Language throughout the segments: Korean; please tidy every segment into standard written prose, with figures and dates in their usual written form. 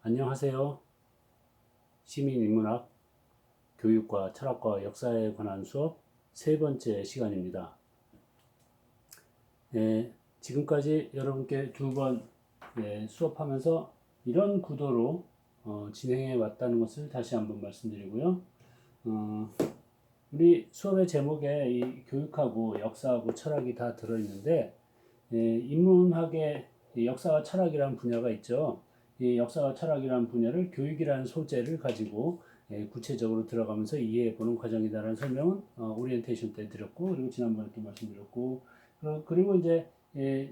안녕하세요. 시민인문학, 교육과 철학과 역사에 관한 수업 세 번째 시간입니다. 지금까지 여러분께 두 번 수업하면서 이런 구도로 진행해 왔다는 것을 다시 한번 말씀드리고요. 우리 수업의 제목에 이 교육하고 역사하고 철학이 다 들어있는데, 인문학의 역사와 철학이라는 분야가 있죠. 이 역사와 철학이라는 분야를 교육이라는 소재를 가지고 구체적으로 들어가면서 이해해보는 과정이다라는 설명은 오리엔테이션 때 드렸고, 그리고 지난번에 또 말씀드렸고, 그리고 이제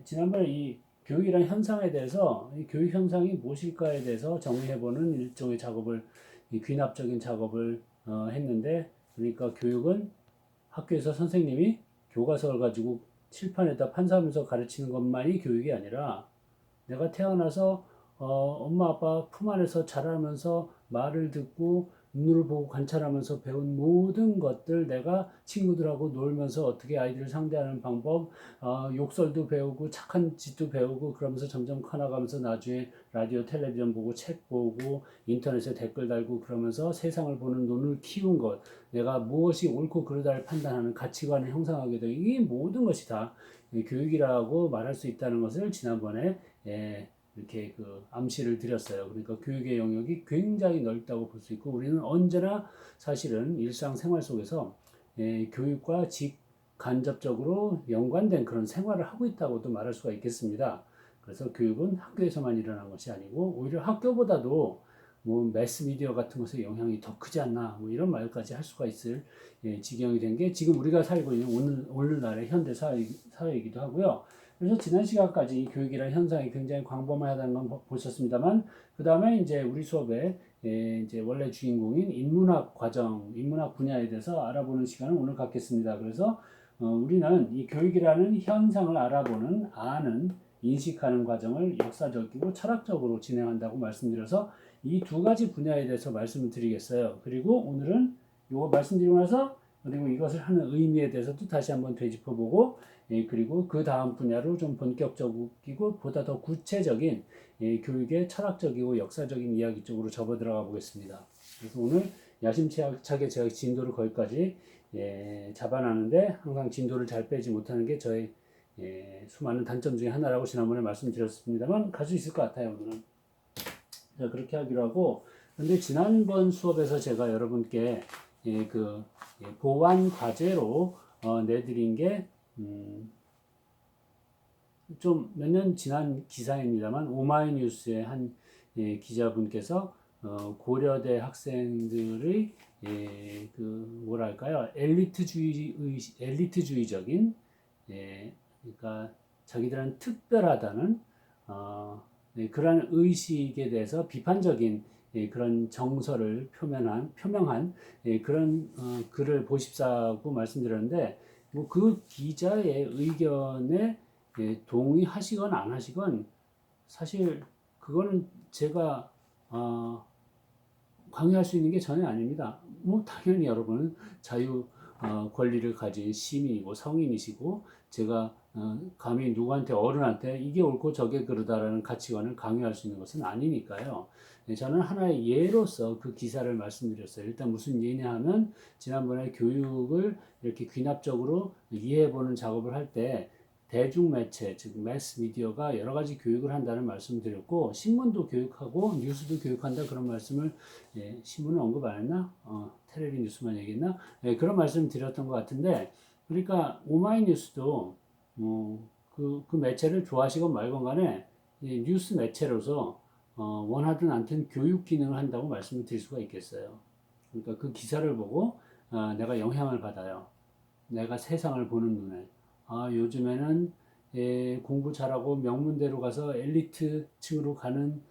지난번에 이 교육이라는 현상에 대해서 이 교육 현상이 무엇일까에 대해서 정리해보는 일종의 작업을, 귀납적인 작업을 했는데, 그러니까 교육은 학교에서 선생님이 교과서를 가지고 칠판에다 판사하면서 가르치는 것만이 교육이 아니라 내가 태어나서 엄마 아빠 품 안에서 자라면서 말을 듣고 눈으로 보고 관찰하면서 배운 모든 것들, 내가 친구들하고 놀면서 어떻게 아이들을 상대하는 방법, 욕설도 배우고 착한 짓도 배우고, 그러면서 점점 커나가면서 나중에 라디오 텔레비전 보고 책 보고 인터넷에 댓글 달고 그러면서 세상을 보는 눈을 키운 것, 내가 무엇이 옳고 그르다를 판단하는 가치관을 형성하게 되고, 이 모든 것이 다 교육이라고 말할 수 있다는 것을 지난번에 이렇게 암시를 드렸어요. 그러니까 교육의 영역이 굉장히 넓다고 볼 수 있고, 우리는 언제나 사실은 일상생활 속에서 교육과 직간접적으로 연관된 그런 생활을 하고 있다고도 말할 수가 있겠습니다. 그래서 교육은 학교에서만 일어난 것이 아니고 오히려 학교보다도 뭐 매스미디어 같은 것의 영향이 더 크지 않나, 뭐 이런 말까지 할 수가 있을 지경이 된 게 지금 우리가 살고 있는 오늘날의 현대 사회이기도 하고요. 그래서 지난 시간까지 교육이라는 현상이 굉장히 광범위하다는 건 보셨습니다만, 그 다음에 이제 우리 수업에 이제 원래 주인공인 인문학 과정, 인문학 분야에 대해서 알아보는 시간을 오늘 갖겠습니다. 그래서 우리는 이 교육이라는 현상을 알아보는, 아는, 인식하는 과정을 역사적이고 철학적으로 진행한다고 말씀드려서 이 두 가지 분야에 대해서 말씀을 드리겠어요. 그리고 오늘은 이거 말씀드리고 나서, 그리고 이것을 하는 의미에 대해서도 다시 한번 되짚어보고, 그리고 그 다음 분야로 좀 본격적이고 보다 더 구체적인 교육의 철학적이고 역사적인 이야기 쪽으로 접어 들어가 보겠습니다. 그래서 오늘 야심차게 제가 진도를 거기까지 잡아놨는데, 항상 진도를 잘 빼지 못하는 게 저의 수많은 단점 중에 하나라고 지난번에 말씀드렸습니다만, 갈 수 있을 것 같아요. 오늘은. 자, 그렇게 하기로 하고, 근데 지난번 수업에서 제가 여러분께 보완 과제로 내드린 게 좀 몇 년 지난 기사입니다만, 오마이뉴스의 한 기자분께서 고려대 학생들의 뭐랄까요, 엘리트주의적인, 그러니까 자기들은 특별하다는 그러한 의식에 대해서 비판적인 그런 정서를 표명한 그런 글을 보십사고 말씀드렸는데, 뭐 그 기자의 의견에 동의하시건 안 하시건 사실 그거는 제가 강요할 수 있는 게 전혀 아닙니다. 뭐 당연히 여러분은 자유 권리를 가진 시민이고 성인이시고, 제가 감히 누구한테, 어른한테 이게 옳고 저게 그르다라는 가치관을 강요할 수 있는 것은 아니니까요. 저는 하나의 예로서 그 기사를 말씀드렸어요. 일단 무슨 예냐 하면, 지난번에 교육을 이렇게 귀납적으로 이해해보는 작업을 할 때 대중매체, 즉 매스 미디어가 여러 가지 교육을 한다는 말씀을 드렸고, 신문도 교육하고 뉴스도 교육한다, 그런 말씀을, 신문은 언급 안 했나? 텔레비 뉴스만 얘기했나? 그런 말씀을 드렸던 것 같은데, 그러니까 오마이뉴스도 그 매체를 좋아하시건 말건 간에 뉴스 매체로서 원하든 않든 교육 기능을 한다고 말씀을 드릴 수가 있겠어요. 그러니까 그 기사를 보고 내가 영향을 받아요. 내가 세상을 보는 눈에. 요즘에는 공부 잘하고 명문대로 가서 엘리트층으로 가는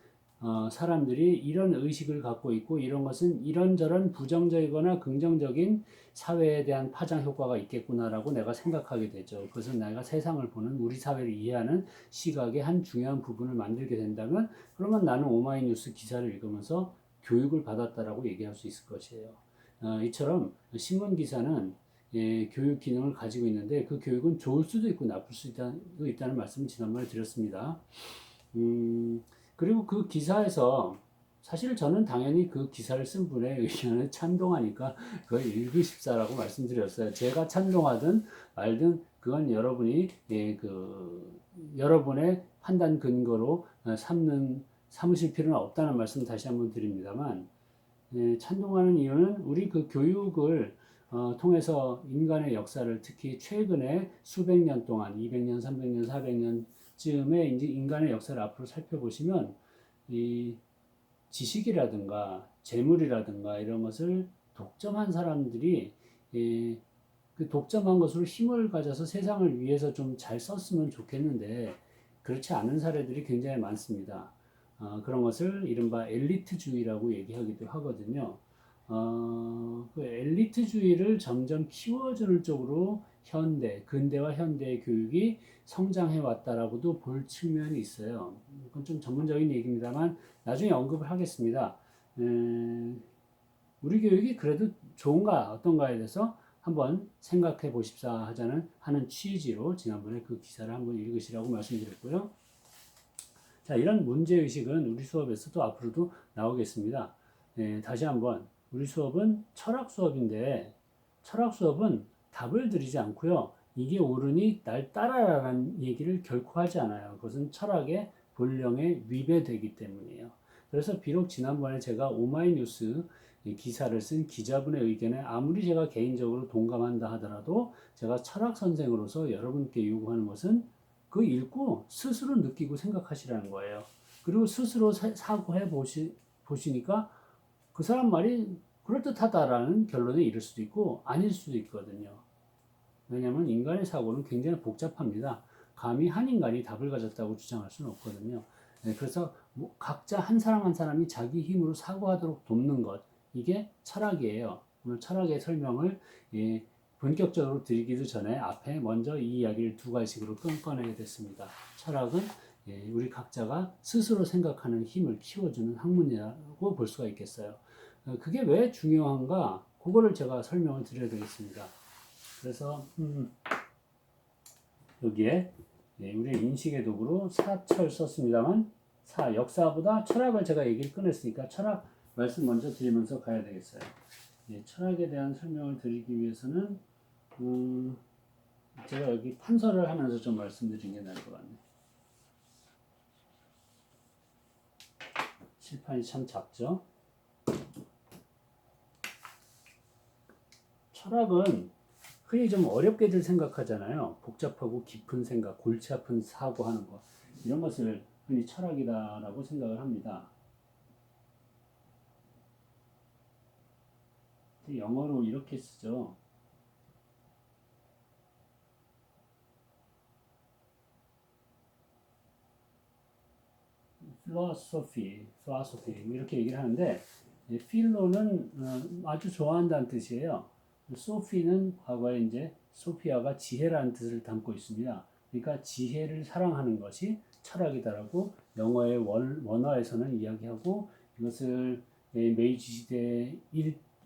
사람들이 이런 의식을 갖고 있고, 이런 것은 이런저런 부정적이거나 긍정적인 사회에 대한 파장 효과가 있겠구나라고 내가 생각하게 되죠. 그것은 내가 세상을 보는, 우리 사회를 이해하는 시각의 한 중요한 부분을 만들게 된다면, 그러면 나는 오마이뉴스 기사를 읽으면서 교육을 받았다라고 얘기할 수 있을 것이에요. 이처럼 신문 기사는 교육 기능을 가지고 있는데, 그 교육은 좋을 수도 있고 나쁠 수도 있다는 말씀을 지난번에 드렸습니다. 그리고 그 기사에서 사실 저는 당연히 그 기사를 쓴 분의 의견을 찬동하니까 그걸 읽으십사라고 말씀드렸어요. 제가 찬동하든 말든 그건 여러분이 여러분의 판단 근거로 삼으실 필요는 없다는 말씀 다시 한번 드립니다만, 찬동하는 이유는 우리 그 교육을 통해서 인간의 역사를 특히 최근에 수백 년 동안 200년, 300년, 400년쯤에 이제 인간의 역사를 앞으로 살펴보시면 이 지식이라든가 재물이라든가 이런 것을 독점한 사람들이 그 독점한 것으로 힘을 가져서 세상을 위해서 좀 잘 썼으면 좋겠는데 그렇지 않은 사례들이 굉장히 많습니다. 그런 것을 이른바 엘리트주의라고 얘기하기도 하거든요. 그 엘리트주의를 점점 키워주는 쪽으로 근대와 현대의 교육이 성장해 왔다라고도 볼 측면이 있어요. 그건 좀 전문적인 얘기입니다만 나중에 언급을 하겠습니다. 우리 교육이 그래도 좋은가 어떤가에 대해서 한번 생각해 보십사 하는 취지로 지난번에 그 기사를 한번 읽으시라고 말씀드렸고요. 자, 이런 문제의식은 우리 수업에서도 앞으로도 나오겠습니다. 다시 한번 우리 수업은 철학 수업인데 철학 수업은 답을 드리지 않고요. 이게 옳으니 날 따라라는 얘기를 결코 하지 않아요. 그것은 철학의 본령에 위배되기 때문이에요. 그래서 비록 지난번에 제가 오마이뉴스 기사를 쓴 기자분의 의견에 아무리 제가 개인적으로 동감한다 하더라도 제가 철학 선생으로서 여러분께 요구하는 것은 그 읽고 스스로 느끼고 생각하시라는 거예요. 그리고 스스로 사고해 보시니까 그 사람 말이 그럴듯하다라는 결론에 이를 수도 있고 아닐 수도 있거든요. 왜냐하면 인간의 사고는 굉장히 복잡합니다. 감히 한 인간이 답을 가졌다고 주장할 수는 없거든요. 그래서 각자 한 사람 한 사람이 자기 힘으로 사고하도록 돕는 것, 이게 철학이에요. 오늘 철학의 설명을 본격적으로 드리기도 전에 앞에 먼저 이 이야기를 두 가지식으로 꺼내게 됐습니다. 철학은 우리 각자가 스스로 생각하는 힘을 키워주는 학문이라고 볼 수가 있겠어요. 그게 왜 중요한가? 그거를 제가 설명을 드려야 되겠습니다. 그래서 여기에 우리의 인식의 도구로 사철 썼습니다만 역사보다 철학을 제가 얘기를 꺼냈으니까 철학 말씀 먼저 드리면서 가야 되겠어요. 철학에 대한 설명을 드리기 위해서는 제가 여기 판서를 하면서 좀 말씀드리는 게 나을 것 같네요. 칠판이 참 작죠? 철학은 흔히 좀 어렵게들 생각하잖아요. 복잡하고 깊은 생각, 골치 아픈 사고하는 것, 이런 것을 흔히 철학이다라고 생각을 합니다. 영어로 이렇게 쓰죠. philosophy 이렇게 얘기를 하는데 필로는 아주 좋아한다는 뜻이에요. 소피는 과거에 이제 소피아가 지혜라는 뜻을 담고 있습니다. 그러니까 지혜를 사랑하는 것이 철학이다라고 영어의 원어에서는 이야기하고 이것을 메이지 시대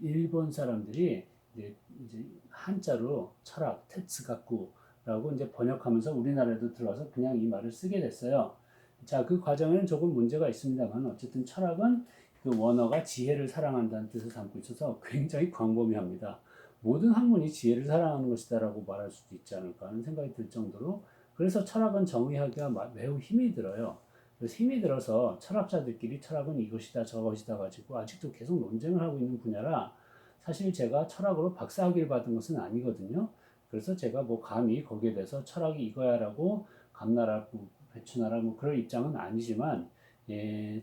일본 사람들이 이제 한자로 철학, 테츠가쿠라고 이제 번역하면서 우리나라에도 들어와서 그냥 이 말을 쓰게 됐어요. 자, 그 과정에는 조금 문제가 있습니다만 어쨌든 철학은 그 원어가 지혜를 사랑한다는 뜻을 담고 있어서 굉장히 광범위합니다. 모든 학문이 지혜를 사랑하는 것이다라고 말할 수도 있지 않을까 하는 생각이 들 정도로 그래서 철학은 정의하기가 매우 힘이 들어요. 그래서 힘이 들어서 철학자들끼리 철학은 이것이다 저것이다 가지고 아직도 계속 논쟁을 하고 있는 분야라 사실 제가 철학으로 박사학위를 받은 것은 아니거든요. 그래서 제가 뭐 감히 거기에 대해서 철학이 이거야라고 감나라고 배추나라 뭐 그럴 입장은 아니지만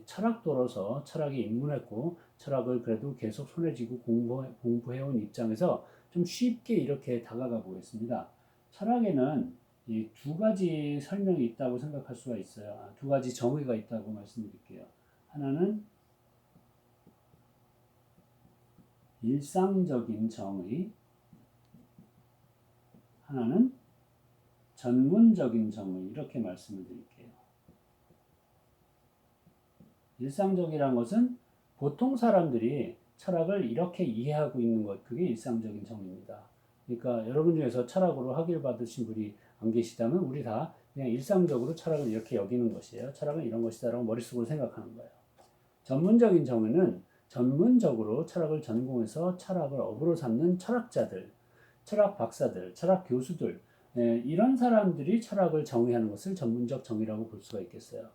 철학도로서 철학에 입문했고 철학을 그래도 계속 손에 쥐고 공부해온 입장에서 좀 쉽게 이렇게 다가가 보겠습니다. 철학에는 이 두 가지 설명이 있다고 생각할 수가 있어요. 두 가지 정의가 있다고 말씀드릴게요. 하나는 일상적인 정의, 하나는 전문적인 정의, 이렇게 말씀을 드릴게요. 일상적이란 것은 보통 사람들이 철학을 이렇게 이해하고 있는 것, 그게 일상적인 정의입니다. 그러니까 여러분 중에서 철학으로 학위를 받으신 분이 안 계시다면 우리 다 그냥 일상적으로 철학을 이렇게 여기는 것이에요. 철학은 이런 것이다라고 머릿속으로 생각하는 거예요. 전문적인 정의는 전문적으로 철학을 전공해서 철학을 업으로 삼는 철학자들, 철학 박사들, 철학 교수들, 이런 사람들이 철학을 정의하는 것을 전문적 정의라고 볼 수가 있겠어요.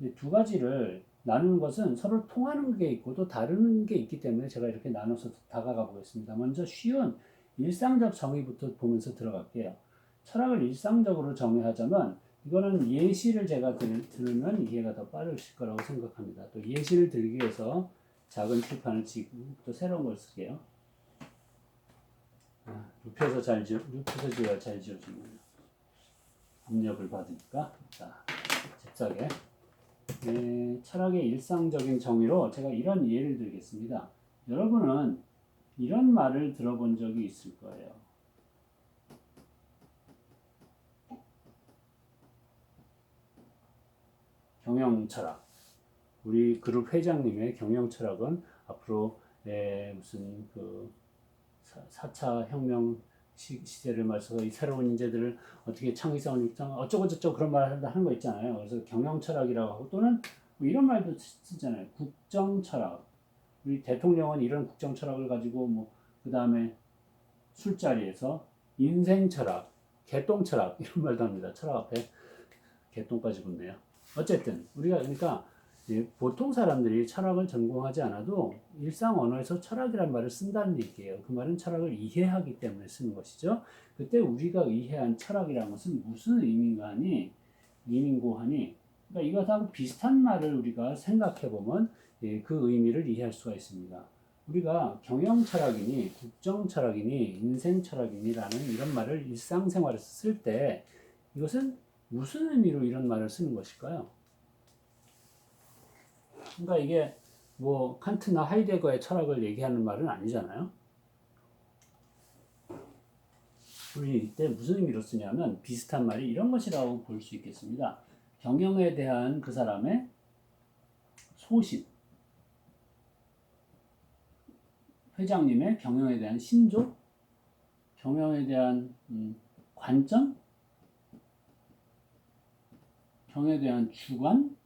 이 두 가지를 나누는 것은 서로 통하는 게 있고 또 다른 게 있기 때문에 제가 이렇게 나눠서 다가가 보겠습니다. 먼저 쉬운 일상적 정의부터 보면서 들어갈게요. 철학을 일상적으로 정의하자면 이거는 예시를 제가 들으면 이해가 더 빠르실 거라고 생각합니다. 또 예시를 들기 위해서 작은 칠판을 치고 또 새로운 걸 쓸게요. 눕혀서 지어야 잘 지어지네요. 압력을 받으니까. 자, 잽싸게. 철학의 일상적인 정의로 제가 이런 예를 들겠습니다. 여러분은 이런 말을 들어본 적이 있을 거예요. 경영 철학. 우리 그룹 회장님의 경영 철학은 앞으로 무슨 그 4차 혁명 시대를 맞서서 이 새로운 인재들을 어떻게 창의성을 육성 어쩌고저쩌고 그런 말 하는 거 있잖아요. 그래서 경영 철학이라고 하고 또는 뭐 이런 말도 쓰잖아요. 국정 철학. 우리 대통령은 이런 국정 철학을 가지고 뭐 그 다음에 술자리에서 인생 철학, 개똥 철학 이런 말도 합니다. 철학 앞에 개똥까지 붙네요. 어쨌든 우리가 그러니까 보통 사람들이 철학을 전공하지 않아도 일상 언어에서 철학이란 말을 쓴다는 얘기예요. 그 말은 철학을 이해하기 때문에 쓰는 것이죠. 그때 우리가 이해한 철학이란 것은 무슨 의미인가니, 의미고하니, 그러니까 이것하고 비슷한 말을 우리가 생각해 보면 그 의미를 이해할 수가 있습니다. 우리가 경영 철학이니, 국정 철학이니, 인생 철학이니라는 이런 말을 일상생활에서 쓸 때 이것은 무슨 의미로 이런 말을 쓰는 것일까요? 그러니까 이게 뭐 칸트나 하이데거의 철학을 얘기하는 말은 아니잖아요. 우리 이때 무슨 의미로 쓰냐면 비슷한 말이 이런 것이라고 볼 수 있겠습니다. 경영에 대한 그 사람의 소신, 회장님의 경영에 대한 신조, 경영에 대한 관점, 경영에 대한 주관,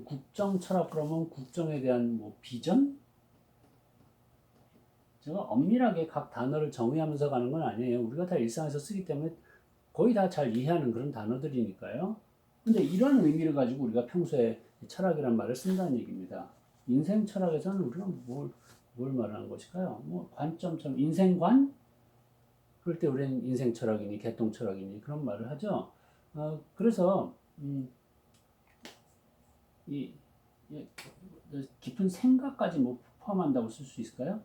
국정 철학 그러면 국정에 대한 뭐 비전? 제가 엄밀하게 각 단어를 정의하면서 가는 건 아니에요. 우리가 다 일상에서 쓰기 때문에 거의 다 잘 이해하는 그런 단어들이니까요. 근데 이런 의미를 가지고 우리가 평소에 철학이란 말을 쓴다는 얘기입니다. 인생 철학에서는 우리가 뭘 말하는 것일까요? 뭐 관점처럼 인생관? 그럴 때 우리는 인생 철학이니 개똥 철학이니 그런 말을 하죠. 그래서 이 깊은 생각까지 뭐 포함한다고 쓸 수 있을까요?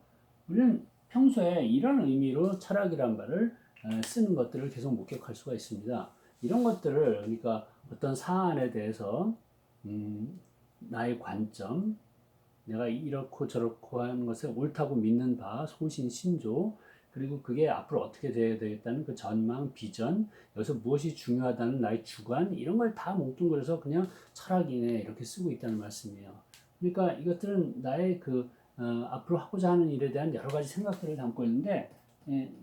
우리는 평소에 이런 의미로 철학이란 말을 쓰는 것들을 계속 목격할 수가 있습니다. 이런 것들을 그러니까 어떤 사안에 대해서 나의 관점, 내가 이렇고 저렇고 하는 것을 옳다고 믿는 바, 소신, 신조, 그리고 그게 앞으로 어떻게 되어야 되겠다는 그 전망, 비전, 여기서 무엇이 중요하다는 나의 주관, 이런 걸 다 뭉뚱그려서 그냥 철학이네 이렇게 쓰고 있다는 말씀이에요. 그러니까 이것들은 나의 앞으로 하고자 하는 일에 대한 여러 가지 생각들을 담고 있는데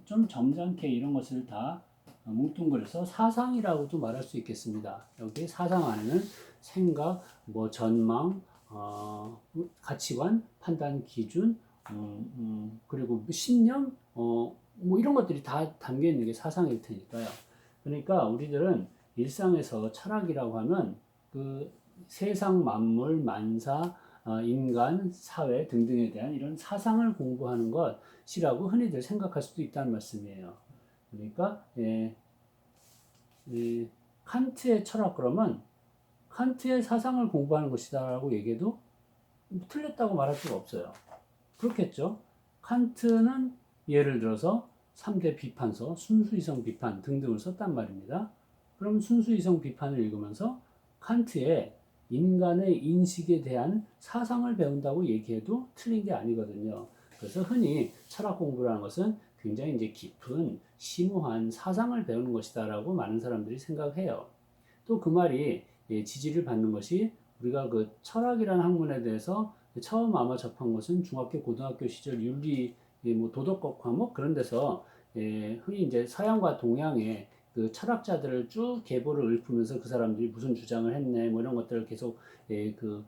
좀 점잖게 이런 것을 다 뭉뚱그려서 사상이라고도 말할 수 있겠습니다. 여기 사상 안에는 생각, 뭐 전망, 가치관, 판단 기준, 그리고 신념, 뭐 이런 것들이 다 담겨 있는 게 사상일 테니까요. 그러니까 우리들은 일상에서 철학이라고 하면 그 세상 만물, 만사, 인간, 사회 등등에 대한 이런 사상을 공부하는 것이라고 흔히들 생각할 수도 있다는 말씀이에요. 그러니까 칸트의 철학 그러면 칸트의 사상을 공부하는 것이다라고 얘기해도 틀렸다고 말할 수가 없어요. 그렇겠죠. 칸트는 예를 들어서 3대 비판서, 순수이성 비판 등등을 썼단 말입니다. 그럼 순수이성 비판을 읽으면서 칸트의 인간의 인식에 대한 사상을 배운다고 얘기해도 틀린 게 아니거든요. 그래서 흔히 철학 공부라는 것은 굉장히 이제 깊은 심오한 사상을 배우는 것이다라고 많은 사람들이 생각해요. 또 그 말이 지지를 받는 것이 우리가 그 철학이라는 학문에 대해서 처음 아마 접한 것은 중학교, 고등학교 시절 윤리, 뭐 도덕학 과목 그런 데서 흔히 이제 서양과 동양의 그 철학자들을 쭉 계보를 읊으면서 그 사람들이 무슨 주장을 했네 뭐 이런 것들을 계속 그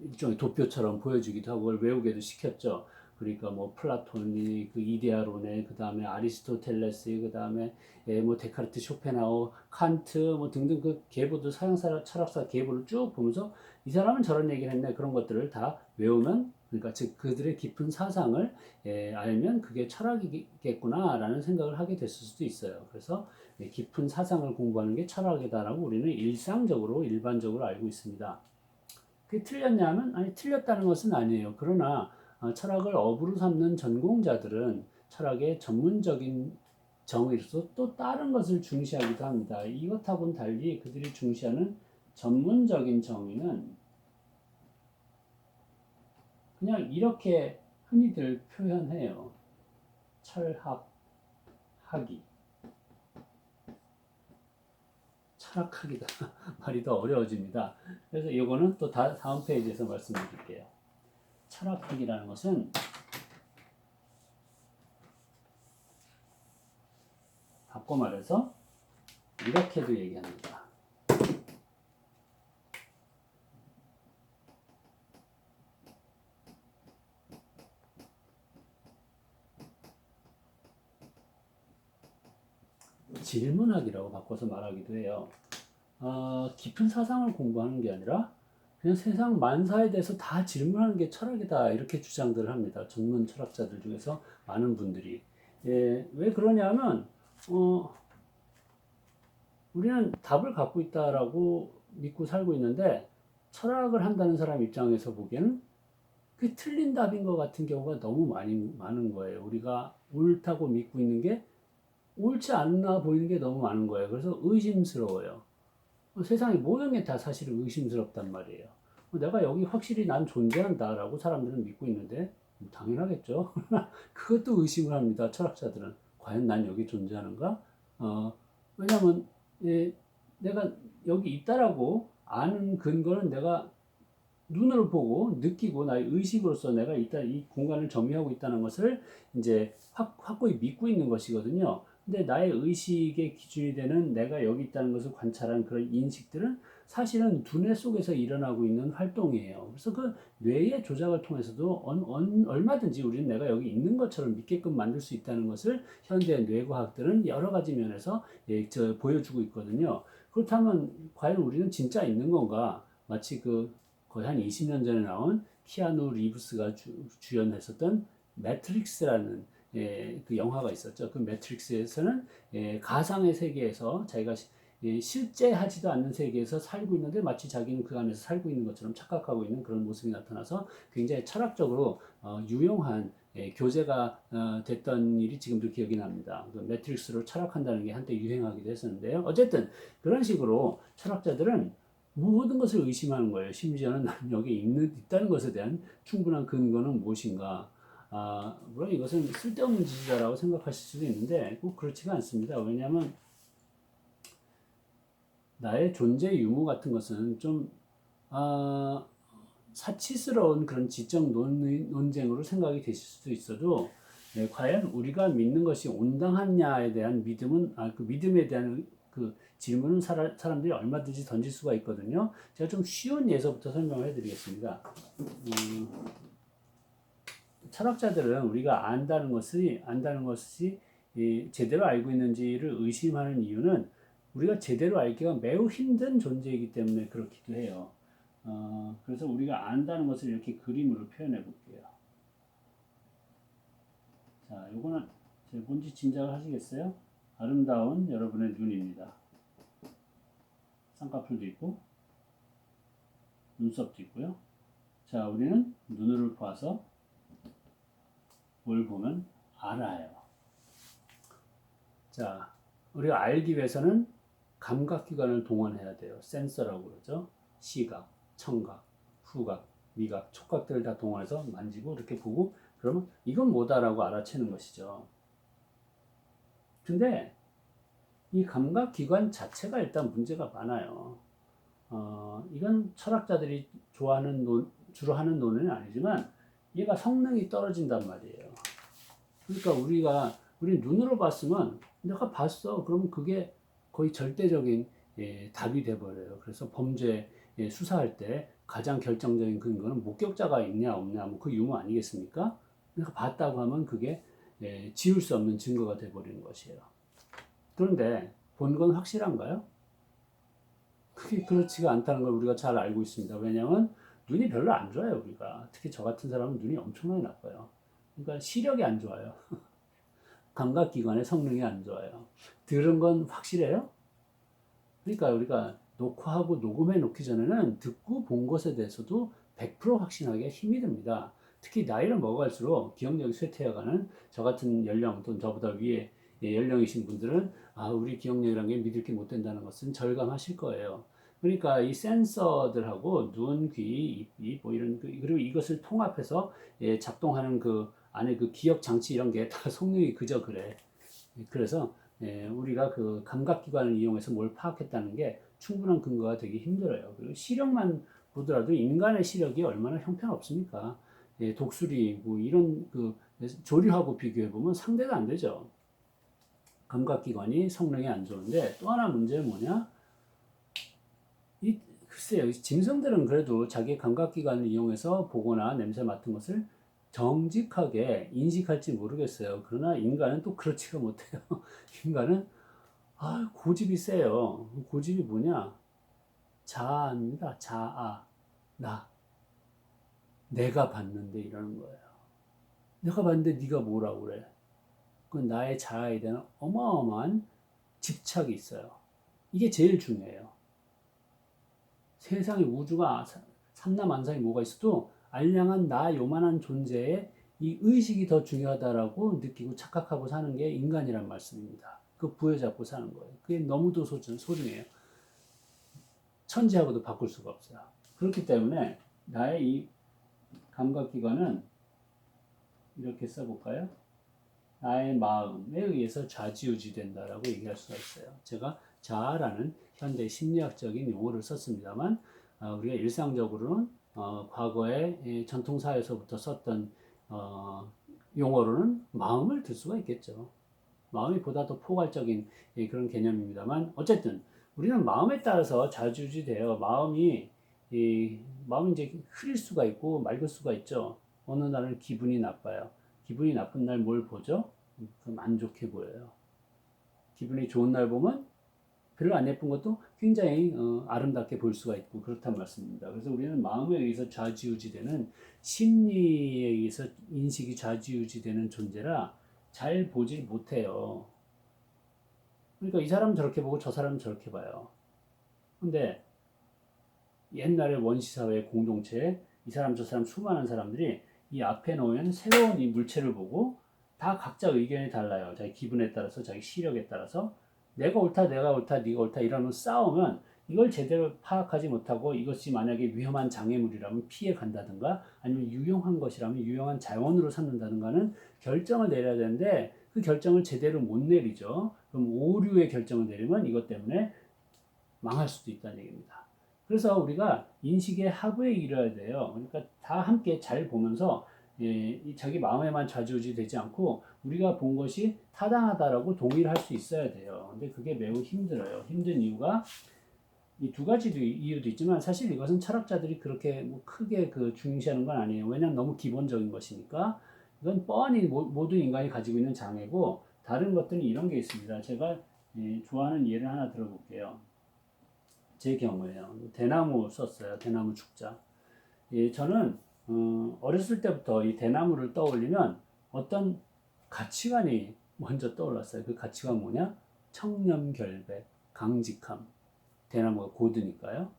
일종의 도표처럼 보여주기도 하고 그걸 외우게도 시켰죠. 그러니까 뭐 플라톤이 그 이데아론에 그 다음에 아리스토텔레스 그 다음에 뭐 데카르트 쇼펜하우 칸트 뭐 등등 그 계보도 서양 철학사 계보를 쭉 보면서 이 사람은 저런 얘기를 했네 그런 것들을 다 외우면 그러니까 즉 그들의 깊은 사상을 알면 그게 철학이겠구나라는 생각을 하게 됐을 수도 있어요. 그래서 깊은 사상을 공부하는 게 철학이다라고 우리는 일상적으로 일반적으로 알고 있습니다. 그게 틀렸냐면 아니 틀렸다는 것은 아니에요. 그러나 철학을 업으로 삼는 전공자들은 철학의 전문적인 정의로서 또 다른 것을 중시하기도 합니다. 이것하고는 달리 그들이 중시하는 전문적인 정의는 그냥 이렇게 흔히들 표현해요. 철학하기. 철학하기다. 말이 더 어려워집니다. 그래서 이거는 또 다음 페이지에서 말씀드릴게요. 철학학이라는 것은 바꿔 말해서 이렇게도 얘기합니다. 질문학이라고 바꿔서 말하기도 해요. 깊은 사상을 공부하는 게 아니라 그냥 세상 만사에 대해서 다 질문하는 게 철학이다 이렇게 주장들을 합니다. 전문 철학자들 중에서 많은 분들이. 왜 그러냐면 우리는 답을 갖고 있다라고 믿고 살고 있는데 철학을 한다는 사람 입장에서 보기에는 그게 틀린 답인 것 같은 경우가 너무 많은 거예요. 우리가 옳다고 믿고 있는 게 옳지 않나 보이는 게 너무 많은 거예요. 그래서 의심스러워요. 세상의 모든 게 다 사실은 의심스럽단 말이에요. 내가 여기 확실히 난 존재한다라고 사람들은 믿고 있는데 당연하겠죠. 그것도 의심을 합니다. 철학자들은 과연 난 여기 존재하는가? 왜냐하면 내가 여기 있다라고 아는 근거는 내가 눈으로 보고 느끼고 나의 의식으로서 내가 있다 이 공간을 점유하고 있다는 것을 이제 확고히 믿고 있는 것이거든요. 근데 나의 의식의 기준이 되는 내가 여기 있다는 것을 관찰한 그런 인식들은 사실은 두뇌 속에서 일어나고 있는 활동이에요. 그래서 그 뇌의 조작을 통해서도 얼마든지 우리는 내가 여기 있는 것처럼 믿게끔 만들 수 있다는 것을 현대 뇌과학들은 여러 가지 면에서 보여주고 있거든요. 그렇다면 과연 우리는 진짜 있는 건가? 마치 그 거의 한 20년 전에 나온 키아누 리브스가 주연했었던 매트릭스라는 그 영화가 있었죠. 그 매트릭스에서는 가상의 세계에서 자기가 실제 하지도 않는 세계에서 살고 있는데 마치 자기는 그 안에서 살고 있는 것처럼 착각하고 있는 그런 모습이 나타나서 굉장히 철학적으로 유용한 교재가 됐던 일이 지금도 기억이 납니다. 그 매트릭스로 철학한다는 게 한때 유행하기도 했었는데요. 어쨌든 그런 식으로 철학자들은 모든 것을 의심하는 거예요. 심지어는 난 여기 있다는 것에 대한 충분한 근거는 무엇인가. 물론 이것은 쓸데없는 짓이다라고 생각하실 수도 있는데 꼭 그렇지가 않습니다. 왜냐하면 나의 존재 유무 같은 것은 좀 사치스러운 그런 지적 논쟁으로 생각이 되실 수도 있어도 과연 우리가 믿는 것이 온당하냐에 대한 믿음은 그 믿음에 대한 그 질문은 사람들이 얼마든지 던질 수가 있거든요. 제가 좀 쉬운 예서부터 설명을 해드리겠습니다. 철학자들은 우리가 안다는 것이 제대로 알고 있는지를 의심하는 이유는 우리가 제대로 알기가 매우 힘든 존재이기 때문에 그렇기도 해요. 그래서 우리가 안다는 것을 이렇게 그림으로 표현해 볼게요. 자, 요거는 뭔지 짐작을 하시겠어요? 아름다운 여러분의 눈입니다. 쌍꺼풀도 있고 눈썹도 있고요. 자, 우리는 눈을 봐서 뭘 보면 알아요. 자, 우리가 알기 위해서는 감각기관을 동원해야 돼요. 센서라고 그러죠. 시각, 청각, 후각, 미각, 촉각들을 다 동원해서 만지고 이렇게 보고 그러면 이건 뭐다라고 알아채는 것이죠. 근데 이 감각기관 자체가 일단 문제가 많아요. 이건 철학자들이 주로 하는 논의는 아니지만 얘가 성능이 떨어진단 말이에요. 그러니까 우리 눈으로 봤으면 내가 봤어. 그러면 그게 거의 절대적인 답이 돼버려요. 그래서 범죄 수사할 때 가장 결정적인 근거는 목격자가 있냐 없냐 뭐 그 유무 아니겠습니까? 그러니까 봤다고 하면 그게 지울 수 없는 증거가 돼버리는 것이에요. 그런데 본 건 확실한가요? 그게 그렇지가 않다는 걸 우리가 잘 알고 있습니다. 왜냐하면 눈이 별로 안 좋아요, 우리가. 특히 저 같은 사람은 눈이 엄청나게 나빠요. 그러니까 시력이 안 좋아요. 감각기관의 성능이 안 좋아요. 들은 건 확실해요? 그러니까 우리가 녹화하고 녹음해 놓기 전에는 듣고 본 것에 대해서도 100% 확신하기가 힘이 듭니다. 특히 나이를 먹어갈수록 기억력이 쇠퇴해가는 저 같은 연령 또는 저보다 위에 연령이신 분들은 우리 기억력이라는 게 믿을 게 못 된다는 것은 절감하실 거예요. 그러니까 이 센서들하고 눈, 귀, 입, 뭐 이런 그리고 이것을 통합해서 작동하는 그 안에 그 기억 장치 이런 게 다 성능이 그저 그래. 그래서 우리가 그 감각기관을 이용해서 뭘 파악했다는 게 충분한 근거가 되기 힘들어요. 그리고 시력만 보더라도 인간의 시력이 얼마나 형편없습니까? 독수리 뭐 이런 그 조류하고 비교해 보면 상대가 안 되죠. 감각기관이 성능이 안 좋은데 또 하나 문제는 뭐냐? 글쎄요, 짐승들은 그래도 자기 감각기관을 이용해서 보거나 냄새 맡은 것을 정직하게 인식할지 모르겠어요. 그러나 인간은 또 그렇지가 못해요. 인간은 고집이 세요. 고집이 뭐냐? 자아입니다. 자아. 나. 내가 봤는데 이러는 거예요. 내가 봤는데 네가 뭐라고 그래? 그건 나의 자아에 대한 어마어마한 집착이 있어요. 이게 제일 중요해요. 세상에 우주가 삼라만상이 뭐가 있어도 알량한 나 요만한 존재의 이 의식이 더 중요하다라고 느끼고 착각하고 사는 게 인간이란 말씀입니다. 그 부여잡고 사는 거예요. 그게 너무도 소중해요. 천지하고도 바꿀 수가 없어요. 그렇기 때문에 나의 이 감각기관은 이렇게 써볼까요? 나의 마음에 의해서 좌지우지 된다라고 얘기할 수가 있어요. 제가 자아라는 현대 심리학적인 용어를 썼습니다만 우리가 일상적으로는 과거의 전통사회에서부터 썼던 용어로는 마음을 들 수가 있겠죠. 마음이 보다 더 포괄적인 그런 개념입니다만 어쨌든 우리는 마음에 따라서 좌지우지 돼요. 마음이 이제 흐릴 수가 있고 맑을 수가 있죠. 어느 날은 기분이 나빠요. 기분이 나쁜 날 뭘 보죠? 그럼 안 좋게 보여요. 기분이 좋은 날 보면 별로 안 예쁜 것도 굉장히 아름답게 볼 수가 있고 그렇단 말씀입니다. 그래서 우리는 마음에 의해서 좌지우지되는 심리에 의해서 인식이 좌지우지되는 존재라 잘 보질 못해요. 그러니까 이 사람은 저렇게 보고 저 사람은 저렇게 봐요. 근데 옛날에 원시사회 공동체에 이 사람 저 사람 수많은 사람들이 이 앞에 놓인 새로운 이 물체를 보고 다 각자 의견이 달라요. 자기 기분에 따라서 자기 시력에 따라서 내가 옳다 네가 옳다 이러면 싸우면 이걸 제대로 파악하지 못하고 이것이 만약에 위험한 장애물이라면 피해 간다든가 아니면 유용한 것이라면 유용한 자원으로 삼는다든가는 결정을 내려야 되는데 그 결정을 제대로 못 내리죠. 그럼 오류의 결정을 내리면 이것 때문에 망할 수도 있다는 얘기입니다. 그래서 우리가 인식의 하부에 이르러야 돼요. 그러니까 다 함께 잘 보면서 자기 마음에만 좌지우지 되지 않고 우리가 본 것이 타당하다라고 동의를 할 수 있어야 돼요. 근데 그게 매우 힘들어요. 힘든 이유가 이 두 가지 이유도 있지만 사실 이것은 철학자들이 그렇게 뭐 크게 중시하는 건 아니에요. 왜냐하면 너무 기본적인 것이니까 이건 뻔히 모든 인간이 가지고 있는 장애고 다른 것들은 이런 게 있습니다. 제가 좋아하는 예를 하나 들어볼게요. 제 경우에요. 대나무 썼어요. 대나무 축자. 저는 어렸을 때부터 이 대나무를 떠올리면 어떤 가치관이 먼저 떠올랐어요. 그 가치관 뭐냐? 청렴결백, 강직함. 대나무가 고드니까요.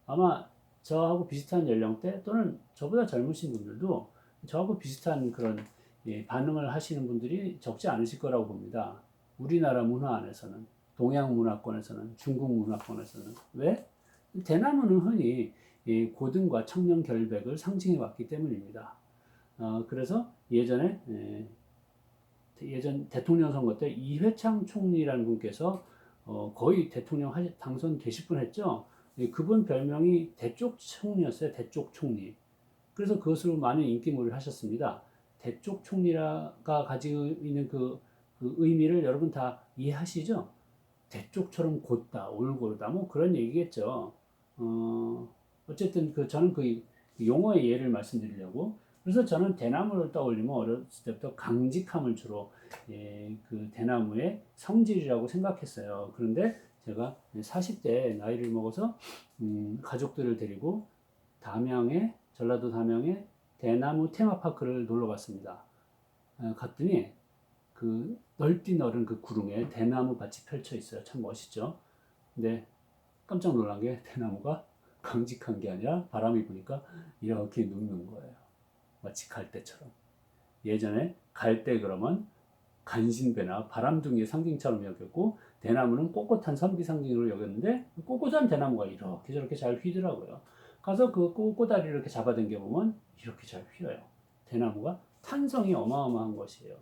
아마 저하고 비슷한 연령대 또는 저보다 젊으신 분들도 저하고 비슷한 그런 반응을 하시는 분들이 적지 않으실 거라고 봅니다. 우리나라 문화 안에서는, 동양 문화권에서는, 중국 문화권에서는. 왜? 대나무는 흔히 고등과 청렴 결백을 상징해 왔기 때문입니다. 그래서 예전 대통령 선거 때 이회창 총리라는 분께서 거의 대통령 당선되실 뻔했죠. 그분 별명이 대쪽 총리였어요. 대쪽 총리. 그래서 그것으로 많은 인기몰이를 하셨습니다. 대쪽 총리가 가지고 있는 그 의미를 여러분 다 이해하시죠? 대쪽처럼 곧다, 올고르다, 뭐 그런 얘기겠죠. 어쨌든 저는 그 용어의 예를 말씀드리려고. 그래서 저는 대나무를 떠올리면 어렸을 때부터 강직함을 주로 그 대나무의 성질이라고 생각했어요. 그런데 제가 40대 나이를 먹어서 가족들을 데리고 전라도 담양에 대나무 테마파크를 놀러 갔습니다. 갔더니 그 넓디 넓은 그 구릉에 대나무 밭이 펼쳐 있어요. 참 멋있죠. 근데 깜짝 놀란 게 대나무가 강직한 게 아니라 바람이 부니까 이렇게 눕는 거예요. 마치 갈대처럼. 예전에 갈대 그러면 간신배나 바람둥이의 상징처럼 여겼고 대나무는 꼿꼿한 섬기 상징으로 여겼는데 꼿꼿한 대나무가 이렇게 저렇게 잘 휘더라고요. 가서 그 꼬다리를 이렇게 잡아당겨 보면 이렇게 잘 휘어요. 대나무가 탄성이 어마어마한 것이에요.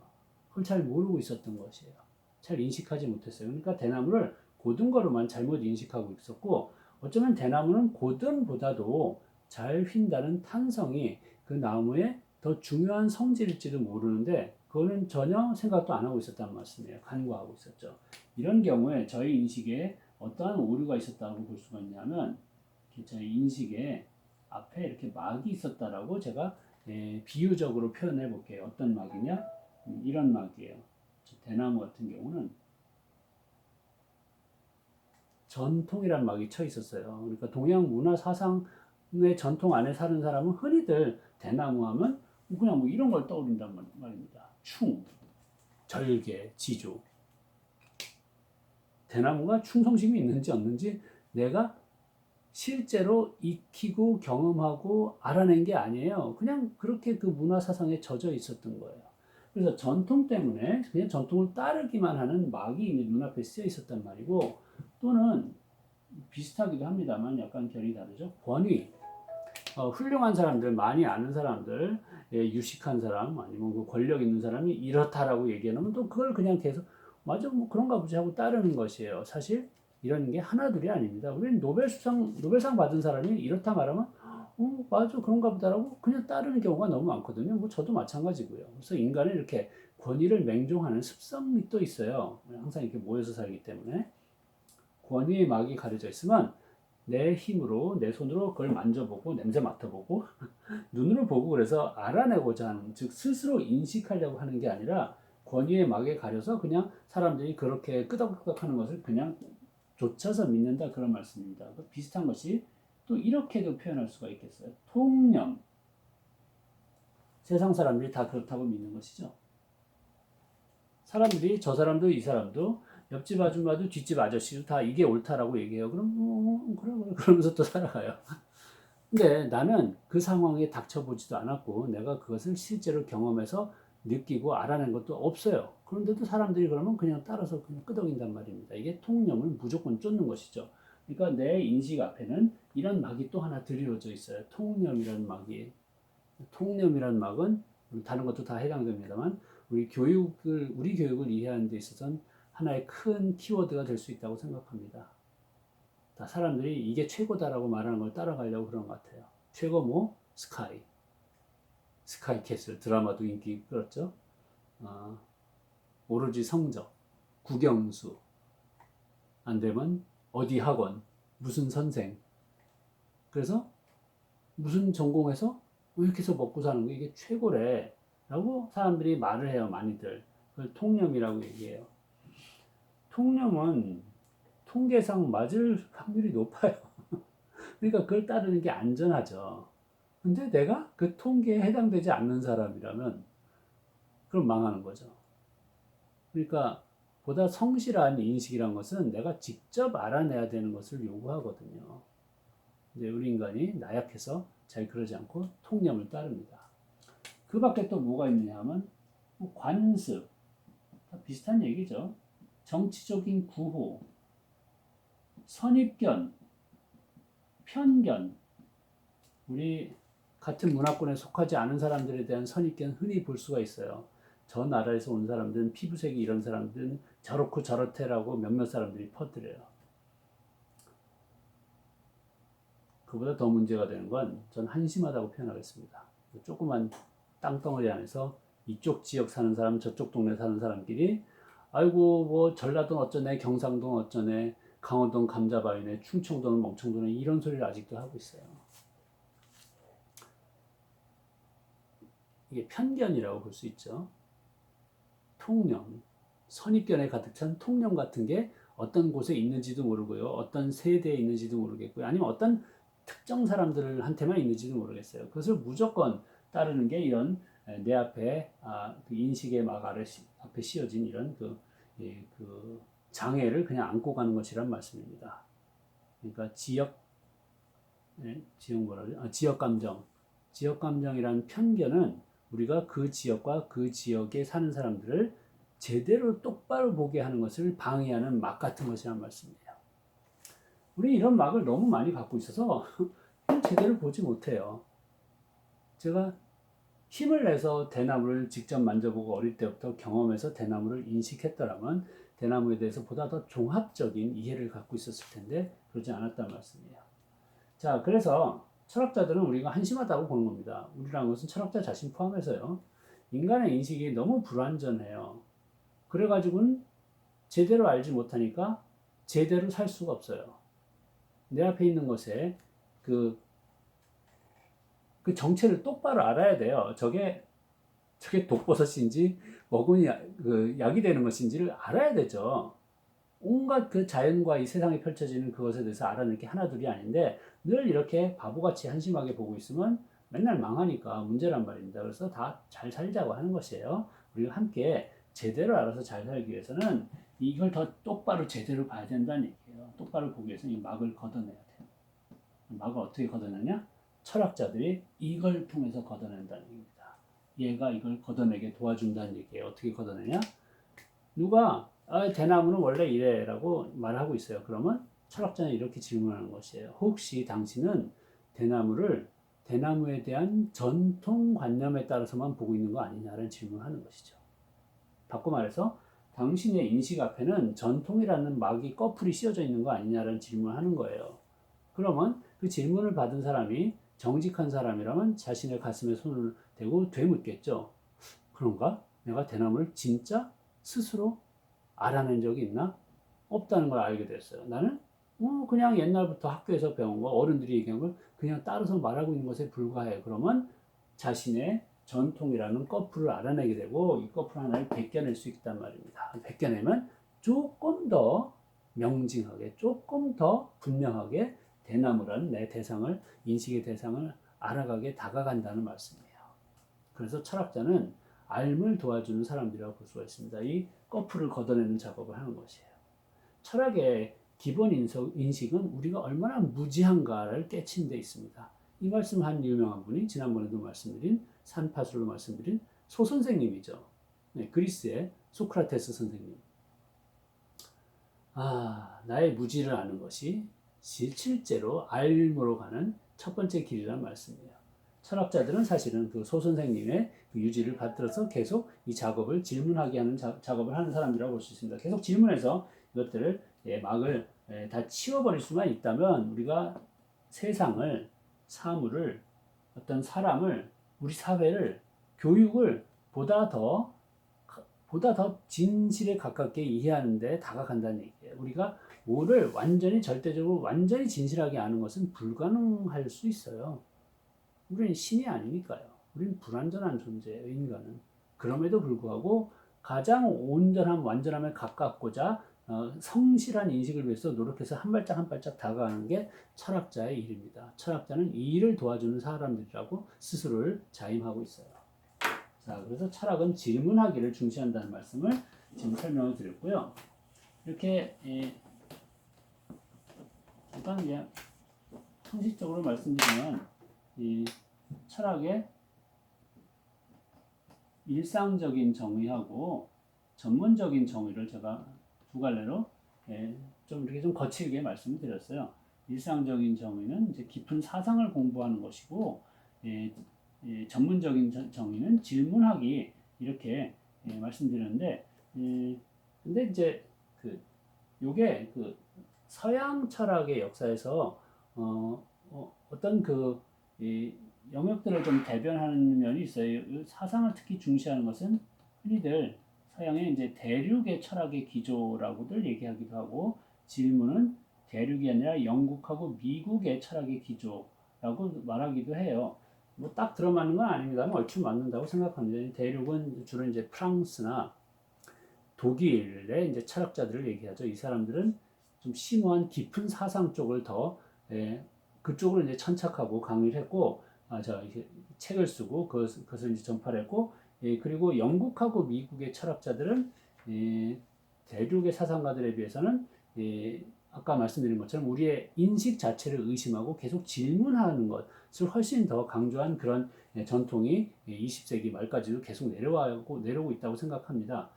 그걸 잘 모르고 있었던 것이에요. 잘 인식하지 못했어요. 그러니까 대나무를 고든 거로만 잘못 인식하고 있었고 어쩌면 대나무는 고든보다도 잘 휜다는 탄성이 그 나무의 더 중요한 성질일지도 모르는데 그거는 전혀 생각도 안 하고 있었다는 말씀이에요. 간과하고 있었죠. 이런 경우에 저희 인식에 어떠한 오류가 있었다고 볼 수가 있냐면 저희 인식에 앞에 이렇게 막이 있었다라고 제가 비유적으로 표현해 볼게요. 어떤 막이냐? 이런 막이에요. 대나무 같은 경우는 전통이란 막이 쳐 있었어요. 그러니까 동양 문화 사상의 전통 안에 사는 사람은 흔히들 대나무 하면 그냥 뭐 이런 걸 떠올린단 말입니다. 충, 절개, 지조. 대나무가 충성심이 있는지 없는지 내가 실제로 익히고 경험하고 알아낸 게 아니에요. 그냥 그렇게 그 문화 사상에 젖어 있었던 거예요. 그래서 전통 때문에 그냥 전통을 따르기만 하는 막이 눈앞에 쓰여 있었단 말이고 또는 비슷하기도 합니다만 약간 결이 다르죠. 권위. 훌륭한 사람들, 많이 아는 사람들, 유식한 사람, 아니면 그 권력 있는 사람이 이렇다라고 얘기하면 또 그걸 그냥 계속, 맞아, 뭐 그런가 보지 하고 따르는 것이에요. 사실 이런 게 하나둘이 아닙니다. 우리는 노벨상 받은 사람이 이렇다 말하면, 맞아, 그런가 보다라고 그냥 따르는 경우가 너무 많거든요. 뭐 저도 마찬가지고요. 그래서 인간은 이렇게 권위를 맹종하는 습성이 또 있어요. 항상 이렇게 모여서 살기 때문에. 권위의 막이 가려져 있으면 내 힘으로 내 손으로 그걸 만져보고 냄새 맡아보고 눈으로 보고 그래서 알아내고자 하는 즉 스스로 인식하려고 하는 게 아니라 권위의 막에 가려서 그냥 사람들이 그렇게 끄덕끄덕 하는 것을 그냥 좇아서 믿는다 그런 말씀입니다. 비슷한 것이 또 이렇게도 표현할 수가 있겠어요. 통념. 세상 사람들이 다 그렇다고 믿는 것이죠. 사람들이 저 사람도 이 사람도 옆집 아줌마도 뒷집 아저씨도 다 이게 옳다라고 얘기해요. 그럼 그래 그러면서 또 살아가요. 근데 나는 그 상황에 닥쳐보지도 않았고 내가 그것을 실제로 경험해서 느끼고 알아낸 것도 없어요. 그런데도 사람들이 그러면 그냥 따라서 그냥 끄덕인단 말입니다. 이게 통념을 무조건 쫓는 것이죠. 그러니까 내 인식 앞에는 이런 막이 또 하나 드리워져 있어요. 통념이라는 막이. 통념이라는 막은 다른 것도 다 해당됩니다만 우리 교육을 이해하는 데 있어서는 하나의 큰 키워드가 될 수 있다고 생각합니다. 다 사람들이 이게 최고다라고 말하는 걸 따라가려고 그런 것 같아요. 최고 뭐? 스카이 캐슬 드라마도 인기 끌었죠. 오로지 성적, 국영수, 안 되면 어디 학원, 무슨 선생. 그래서 무슨 전공해서 이렇게 해서 먹고 사는 거 이게 최고래 라고 사람들이 말을 해요. 많이들. 그걸 통념이라고 얘기해요. 통념은 통계상 맞을 확률이 높아요. 그러니까 그걸 따르는 게 안전하죠. 근데 내가 그 통계에 해당되지 않는 사람이라면 그럼 망하는 거죠. 그러니까 보다 성실한 인식이란 것은 내가 직접 알아내야 되는 것을 요구하거든요. 근데 우리 인간이 나약해서 잘 그러지 않고 통념을 따릅니다. 그 밖에 또 뭐가 있느냐 하면 관습, 다 비슷한 얘기죠. 정치적인 구호, 선입견, 편견, 우리 같은 문화권에 속하지 않은 사람들에 대한 선입견 흔히 볼 수가 있어요. 저 나라에서 온 사람들은 피부색이 이런 사람들은 저렇고 저렇대라고 몇몇 사람들이 퍼뜨려요. 그보다 더 문제가 되는 건 전 한심하다고 표현하겠습니다. 조그만 땅덩어리 안에서 이쪽 지역 사는 사람, 저쪽 동네 사는 사람끼리 아이고 뭐 전라도는 어쩌네, 경상도는 어쩌네, 강원도는 감자바위네, 충청도는 멍청도네 이런 소리를 아직도 하고 있어요. 이게 편견이라고 볼 수 있죠. 통념, 선입견에 가득 찬 통념 같은 게 어떤 곳에 있는지도 모르고요. 어떤 세대에 있는지도 모르겠고요. 아니면 어떤 특정 사람들한테만 있는지도 모르겠어요. 그것을 무조건 따르는 게 이런 내 앞에 그 인식의 막 앞에 씌워진 이런 그 장애를 그냥 안고 가는 것이란 말씀입니다. 그러니까 지역 뭐라죠? 지역 감정이란 편견은 우리가 그 지역과 그 지역에 사는 사람들을 제대로 똑바로 보게 하는 것을 방해하는 막 같은 것이란 말씀이에요. 우리 이런 막을 너무 많이 갖고 있어서 제대로 보지 못해요. 제가 힘을 내서 대나무를 직접 만져보고 어릴 때부터 경험해서 대나무를 인식했더라면 대나무에 대해서 보다 더 종합적인 이해를 갖고 있었을 텐데 그러지 않았단 말씀이에요. 자, 그래서 철학자들은 우리가 한심하다고 보는 겁니다. 우리라는 것은 철학자 자신 포함해서요. 인간의 인식이 너무 불완전해요. 그래가지고는 제대로 알지 못하니까 제대로 살 수가 없어요. 내 앞에 있는 것에 그 정체를 똑바로 알아야 돼요. 저게 독버섯인지 먹은 약이 되는 것인지를 알아야 되죠. 온갖 그 자연과 이 세상에 펼쳐지는 그것에 대해서 알아낼 게 하나둘이 아닌데 늘 이렇게 바보같이 한심하게 보고 있으면 맨날 망하니까 문제란 말입니다. 그래서 다 잘 살자고 하는 것이에요. 우리가 함께 제대로 알아서 잘 살기 위해서는 이걸 더 똑바로 제대로 봐야 된다는 얘기예요. 똑바로 보기 위해서는 이 막을 걷어내야 돼요. 막을 어떻게 걷어내냐? 철학자들이 이걸 통해서 걷어낸다는 얘기입니다. 얘가 이걸 걷어내게 도와준다는 얘기예요. 어떻게 걷어내냐? 누가 대나무는 원래 이래라고 말하고 있어요. 그러면 철학자는 이렇게 질문하는 것이에요. 혹시 당신은 대나무에 대한 전통관념에 따라서만 보고 있는 거 아니냐는 질문하는 것이죠. 바꿔 말해서 당신의 인식 앞에는 전통이라는 막이 꺼풀이 씌워져 있는 거 아니냐는 질문하는 거예요. 그러면 그 질문을 받은 사람이 정직한 사람이라면 자신의 가슴에 손을 대고 되묻겠죠. 그런가? 내가 대나무를 진짜 스스로 알아낸 적이 있나? 없다는 걸 알게 됐어요. 나는 그냥 옛날부터 학교에서 배운 거, 어른들이 얘기한 걸 그냥 따라서 말하고 있는 것에 불과해. 그러면 자신의 전통이라는 꺼풀을 알아내게 되고 이 꺼풀 하나를 벗겨낼 수 있단 말입니다. 벗겨내면 조금 더 명징하게, 조금 더 분명하게 대나무라는 내 대상을, 인식의 대상을 알아가게 다가간다는 말씀이에요. 그래서 철학자는 알을 도와주는 사람들이라고 볼 수가 있습니다. 이 꺼풀을 걷어내는 작업을 하는 것이에요. 철학의 기본 인식은 우리가 얼마나 무지한가를 깨친 데 있습니다. 이 말씀을 한 유명한 분이 지난번에도 말씀드린 산파술로 말씀드린 소 선생님이죠. 네, 그리스의 소크라테스 선생님. 나의 무지를 아는 것이 실제로 알므로 가는 첫 번째 길이란 말씀이에요. 철학자들은 사실은 그 소 선생님의 그 유지를 받들어서 계속 이 작업을 질문하게 하는 작업을 하는 사람이라고 볼 수 있습니다. 계속 질문해서 이것들을 막을 다 치워버릴 수만 있다면 우리가 세상을, 사물을, 어떤 사람을, 우리 사회를, 교육을 보다 더 진실에 가깝게 이해하는 데 다가간다는 얘기예요. 우리가 뭐를 완전히 절대적으로 완전히 진실하게 아는 것은 불가능할 수 있어요. 우리는 신이 아니니까요. 우리는 불완전한 존재예요, 인간은. 그럼에도 불구하고 가장 온전한 완전함에 가깝고자 성실한 인식을 위해서 노력해서 한 발짝 한 발짝 다가가는 게 철학자의 일입니다. 철학자는 이 일을 도와주는 사람들이라고 스스로를 자임하고 있어요. 자, 그래서 철학은 질문하기를 중시한다는 말씀을 지금 설명을 드렸고요. 이렇게 일단 그냥 상식적으로 말씀드리면 이 철학의 일상적인 정의하고 전문적인 정의를 제가 두 갈래로 좀 이렇게 좀 거칠게 말씀을 드렸어요. 일상적인 정의는 이제 깊은 사상을 공부하는 것이고, 전문적인 정의는 질문하기 이렇게 말씀드렸는데, 근데 이제 요게 서양 철학의 역사에서 어떤 이 영역들을 좀 대변하는 면이 있어요. 사상을 특히 중시하는 것은 흔히들 서양의 이제 대륙의 철학의 기조라고들 얘기하기도 하고, 질문은 대륙이 아니라 영국하고 미국의 철학의 기조라고 말하기도 해요. 뭐 딱 들어맞는 건 아닙니다만 얼추 맞는다고 생각합니다. 대륙은 주로 이제 프랑스나 독일의 이제 철학자들을 얘기하죠. 이 사람들은 좀 심오한 깊은 사상 쪽을 더 그쪽으로 이제 천착하고 강의를 했고, 책을 쓰고 그것을 이제 전파를 했고, 그리고 영국하고 미국의 철학자들은 대륙의 사상가들에 비해서는 아까 말씀드린 것처럼 우리의 인식 자체를 의심하고 계속 질문하는 것을 훨씬 더 강조한 그런 전통이 20세기 말까지도 계속 내려오고 있다고 생각합니다.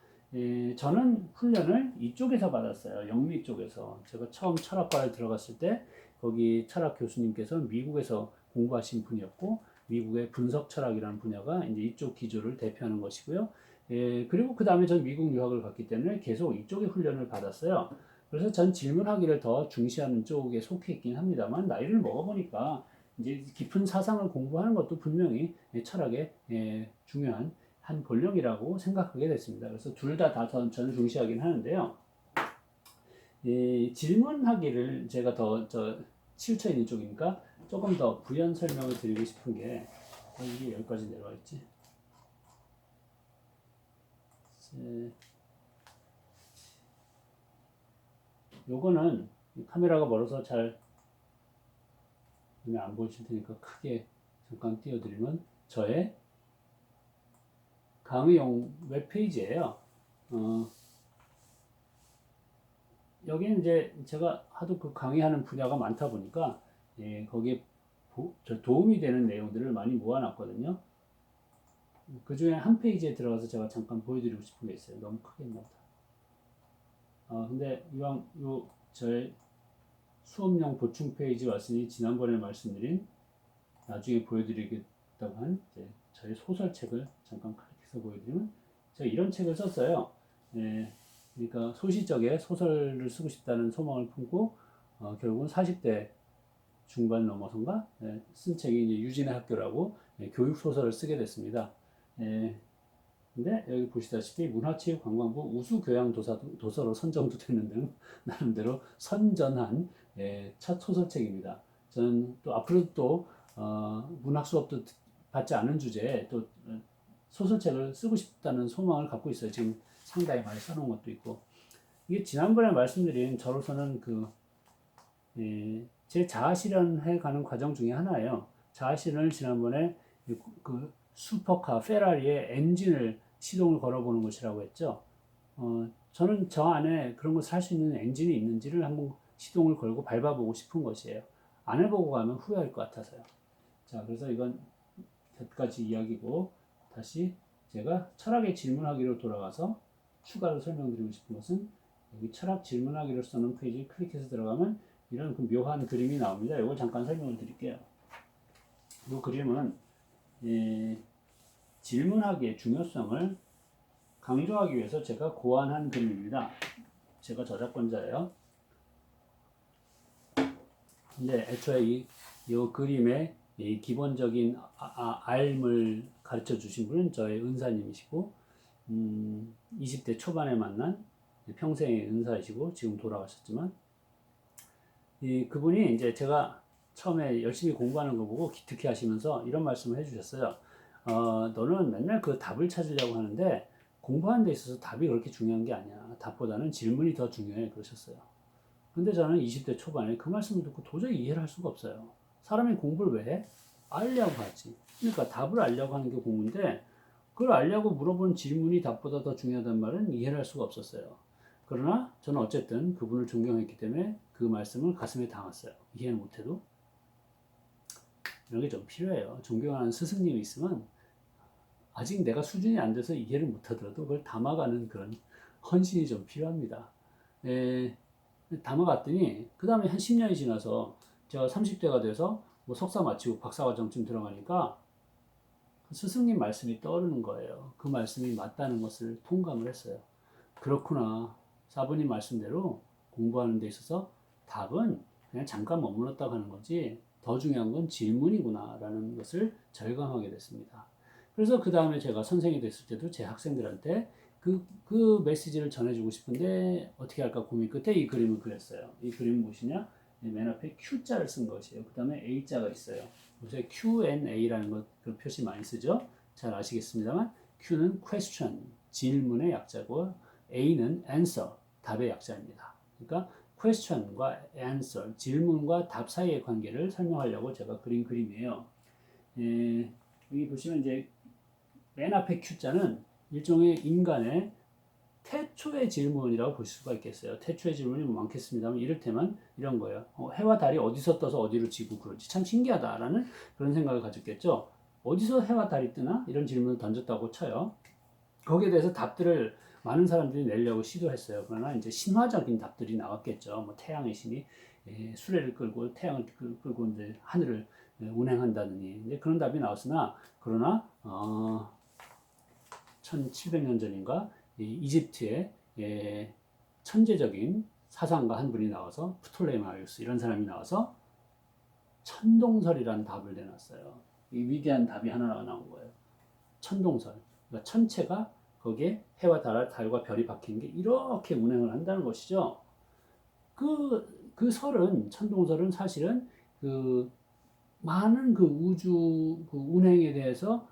저는 훈련을 이쪽에서 받았어요. 영미 쪽에서. 제가 처음 철학과에 들어갔을 때 거기 철학 교수님께서 미국에서 공부하신 분이었고, 미국의 분석 철학이라는 분야가 이제 이쪽 기조를 대표하는 것이고요. 그리고 그 다음에 전 미국 유학을 갔기 때문에 계속 이쪽의 훈련을 받았어요. 그래서 전 질문하기를 더 중시하는 쪽에 속해 있긴 합니다만, 나이를 먹어보니까 이제 깊은 사상을 공부하는 것도 분명히 철학의 중요한 한 본령이라고 생각하게 됐습니다. 그래서 둘 다 저는 중시하긴 하는데요. 질문하기를 제가 더 치우쳐 있는 쪽이니까 조금 더 부연 설명을 드리고 싶은 게, 이게 여기까지 내려와 있지. 요거는 카메라가 멀어서 잘 안 보이실 테니까 크게 잠깐 띄워드리면 저의 강의용 웹페이지예요. 여기는 이제 제가 하도 그 강의하는 분야가 많다 보니까 거기에 도움이 되는 내용들을 많이 모아놨거든요. 그 중에 한 페이지에 들어가서 제가 잠깐 보여드리고 싶은 게 있어요. 너무 크게 했나 보다. 근데 이왕 저의 수업용 보충 페이지 왔으니 지난번에 말씀드린 나중에 보여드리겠다고 한 저의 소설책을 잠깐 클릭해서 보여드리면, 제가 이런 책을 썼어요. 그러니까 소시적에 소설을 쓰고 싶다는 소망을 품고 결국은 40대 중반 넘어선가 쓴 책이 이제 유진의 학교라고 교육 소설을 쓰게 됐습니다. 근데 여기 보시다시피 문화체육관광부 우수교양 도서로 선정도 되는 등 나름대로 선전한 첫 소설책입니다. 저는 또 앞으로 또 문학 수업도 받지 않은 주제에 또 소설책을 쓰고 싶다는 소망을 갖고 있어요. 지금 상당히 많이 써놓은 것도 있고, 이게 지난번에 말씀드린 저로서는 제 자아 실현해 가는 과정 중에 하나예요. 자아 실현을 지난번에 그 슈퍼카 페라리의 엔진을 시동을 걸어보는 것이라고 했죠. 저는 저 안에 그런 것을 할 수 있는 엔진이 있는지를 한번 시동을 걸고 밟아보고 싶은 것이에요. 안 해보고 가면 후회할 것 같아서요. 자, 그래서 이건 여기까지 이야기고, 다시 제가 철학의 질문하기로 돌아가서 추가로 설명드리고 싶은 것은, 여기 철학 질문하기로 써놓은 페이지 클릭해서 들어가면 이런 그 묘한 그림이 나옵니다. 이걸 잠깐 설명을 드릴게요. 이 그림은 질문하기의 중요성을 강조하기 위해서 제가 고안한 그림입니다. 제가 저작권자예요. 근데 애초에 이 그림의 이 기본적인 알을 가르쳐 주신 분은 저의 은사님이시고, 20대 초반에 만난 평생의 은사이시고 지금 돌아가셨지만, 그분이 이제 제가 처음에 열심히 공부하는 거 보고 기특해 하시면서 이런 말씀을 해주셨어요. 너는 맨날 그 답을 찾으려고 하는데 공부하는 데 있어서 답이 그렇게 중요한 게 아니야. 답보다는 질문이 더 중요해. 그러셨어요. 근데 저는 20대 초반에 그 말씀을 듣고 도저히 이해를 할 수가 없어요. 사람이 공부를 왜 해? 알려고 하지. 그러니까 답을 알려고 하는 게 공부인데, 그걸 알려고 물어본 질문이 답보다 더 중요하다는 말은 이해를 할 수가 없었어요. 그러나 저는 어쨌든 그분을 존경했기 때문에 그 말씀을 가슴에 담았어요. 이해는 못해도. 이런 게 좀 필요해요. 존경하는 스승님이 있으면 아직 내가 수준이 안 돼서 이해를 못하더라도 그걸 담아가는 그런 헌신이 좀 필요합니다. 담아갔더니 그 다음에 한 10년이 지나서 제가 30대가 돼서 뭐 석사 마치고 박사과정쯤 들어가니까 스승님 말씀이 떠오르는 거예요. 그 말씀이 맞다는 것을 통감을 했어요. 그렇구나. 사부님 말씀대로 공부하는 데 있어서 답은 그냥 잠깐 머물렀다 하는 거지, 더 중요한 건 질문이구나 라는 것을 절감하게 됐습니다. 그래서 그 다음에 제가 선생이 됐을 때도 제 학생들한테 그 메시지를 전해주고 싶은데 어떻게 할까 고민 끝에 이 그림을 그렸어요. 이 그림은 무엇이냐? 맨 앞에 Q자를 쓴 것이에요. 그 다음에 A자가 있어요. 요새 Q&A라는 것 그 표시 많이 쓰죠. 잘 아시겠습니다만 Q는 question, 질문의 약자고 A는 answer, 답의 약자입니다. 그러니까 question과 answer, 질문과 답 사이의 관계를 설명하려고 제가 그린 그림이에요. 여기 보시면 이제 맨 앞에 Q자는 일종의 인간의 태초의 질문이라고 볼 수가 있겠어요. 태초의 질문이 많겠습니다만 이를테면 이런 거예요. 해와 달이 어디서 떠서 어디로 지고 그러지? 참 신기하다라는 그런 생각을 가졌겠죠. 어디서 해와 달이 뜨나? 이런 질문을 던졌다고 쳐요. 거기에 대해서 답들을 많은 사람들이 내려고 시도했어요. 그러나 이제 신화적인 답들이 나왔겠죠. 뭐 태양의 신이 수레를 끌고 태양을 끌고 이제 하늘을 운행한다느니 이제 그런 답이 나왔으나 그러나 1700년 전인가 이집트의 천재적인 사상가 한 분이 나와서 프톨레마이오스 이런 사람이 나와서 천동설이라는 답을 내놨어요. 이 위대한 답이 하나 나온 거예요. 천동설. 그러니까 천체가 거기에 해와 달과 별이 박힌 게 이렇게 운행을 한다는 것이죠. 그 설은, 천동설은 사실은 그 많은 그 우주 그 운행에 대해서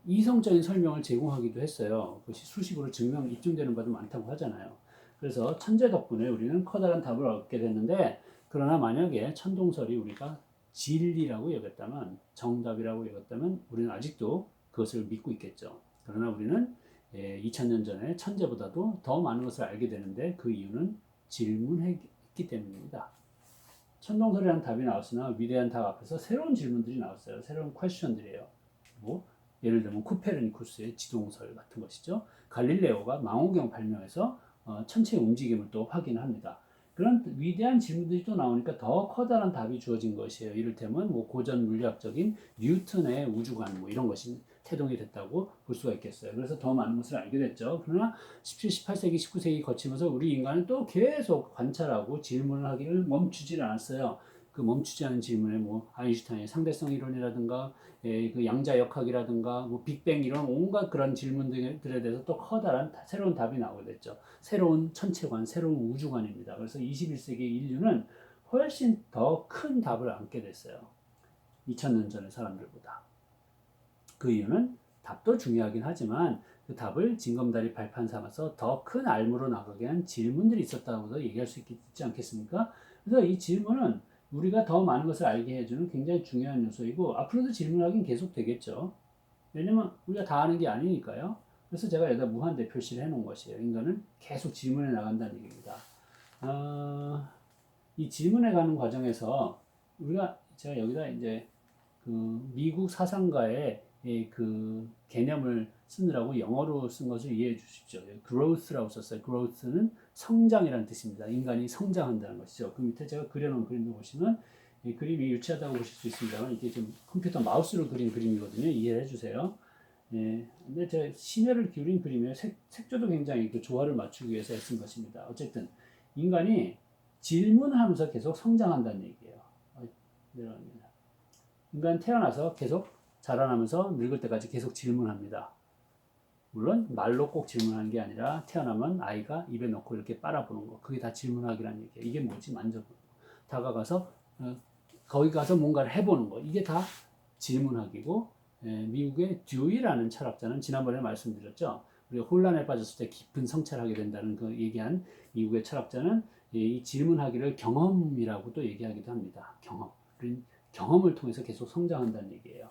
이성적인 설명을 제공하기도 했어요. 그것이 수식으로 입증되는 바도 많다고 하잖아요. 그래서 천재 덕분에 우리는 커다란 답을 얻게 됐는데, 그러나 만약에 천동설이 우리가 진리라고 여겼다면, 정답이라고 여겼다면, 우리는 아직도 그것을 믿고 있겠죠. 그러나 우리는 2000년 전에 천재보다도 더 많은 것을 알게 되는데, 그 이유는 질문했기 때문입니다. 천동설이라는 답이 나왔으나 위대한 답 앞에서 새로운 질문들이 나왔어요. 새로운 퀘스천들이에요. 뭐 예를 들면 코페르니쿠스의 지동설 같은 것이죠. 갈릴레오가 망원경 발명해서 천체의 움직임을 또 확인합니다. 그런 위대한 질문들이 또 나오니까 더 커다란 답이 주어진 것이에요. 이를테면 뭐 고전 물리학적인 뉴턴의 우주관 뭐 이런 것이 태동이 됐다고 볼 수가 있겠어요. 그래서 더 많은 것을 알게 됐죠. 그러나 17, 18세기, 19세기 거치면서 우리 인간은 또 계속 관찰하고 질문을 하기를 멈추질 않았어요. 그 멈추지 않은 질문에 뭐 아인슈타인의 상대성 이론이라든가 그 양자역학이라든가 뭐 빅뱅 이런 온갖 그런 질문들에 대해서 또 커다란 새로운 답이 나오게 됐죠. 새로운 천체관, 새로운 우주관입니다. 그래서 21세기 인류는 훨씬 더 큰 답을 안게 됐어요. 2000년 전의 사람들보다. 그 이유는 답도 중요하긴 하지만 그 답을 징검다리 발판 삼아서 더 큰 알무로 나가게 한 질문들이 있었다고도 얘기할 수 있지 않겠습니까? 그래서 이 질문은 우리가 더 많은 것을 알게 해주는 굉장히 중요한 요소이고 앞으로도 질문하긴 계속 되겠죠. 왜냐면 우리가 다 아는 게 아니니까요. 그래서 제가 여기다 무한대 표시를 해놓은 것이에요. 인간은 계속 질문해 나간다는 얘기입니다. 이 질문해 가는 과정에서 제가 여기다 이제 그 미국 사상가의 그 개념을 쓰느라고 영어로 쓴 것을 이해해 주십시오. growth라고 썼어요. growth는 성장이라는 뜻입니다. 인간이 성장한다는 것이죠. 그 밑에 제가 그려놓은 그림도 보시면 이 그림이 유치하다고 보실 수 있습니다만 이게 좀 컴퓨터 마우스로 그린 그림이거든요. 이해해 주세요. 근데 제가 심혈을 기울인 그림이에요. 색조도 굉장히 그 조화를 맞추기 위해서 애쓴 것입니다. 어쨌든 인간이 질문하면서 계속 성장한다는 얘기예요. 내려갑니다. 인간 태어나서 계속 자라나면서 늙을 때까지 계속 질문합니다. 물론 말로 꼭 질문하는 게 아니라 태어나면 아이가 입에 넣고 이렇게 빨아보는 거, 그게 다 질문하기란 얘기예요. 이게 뭐지? 만져보는 거. 다가가서 거기 가서 뭔가를 해보는 거, 이게 다 질문하기고 미국의 듀이라는 철학자는 지난번에 말씀드렸죠. 우리가 혼란에 빠졌을 때 깊은 성찰을 하게 된다는 그 얘기한 미국의 철학자는 이 질문하기를 경험이라고 또 얘기하기도 합니다. 경험. 경험을 통해서 계속 성장한다는 얘기예요.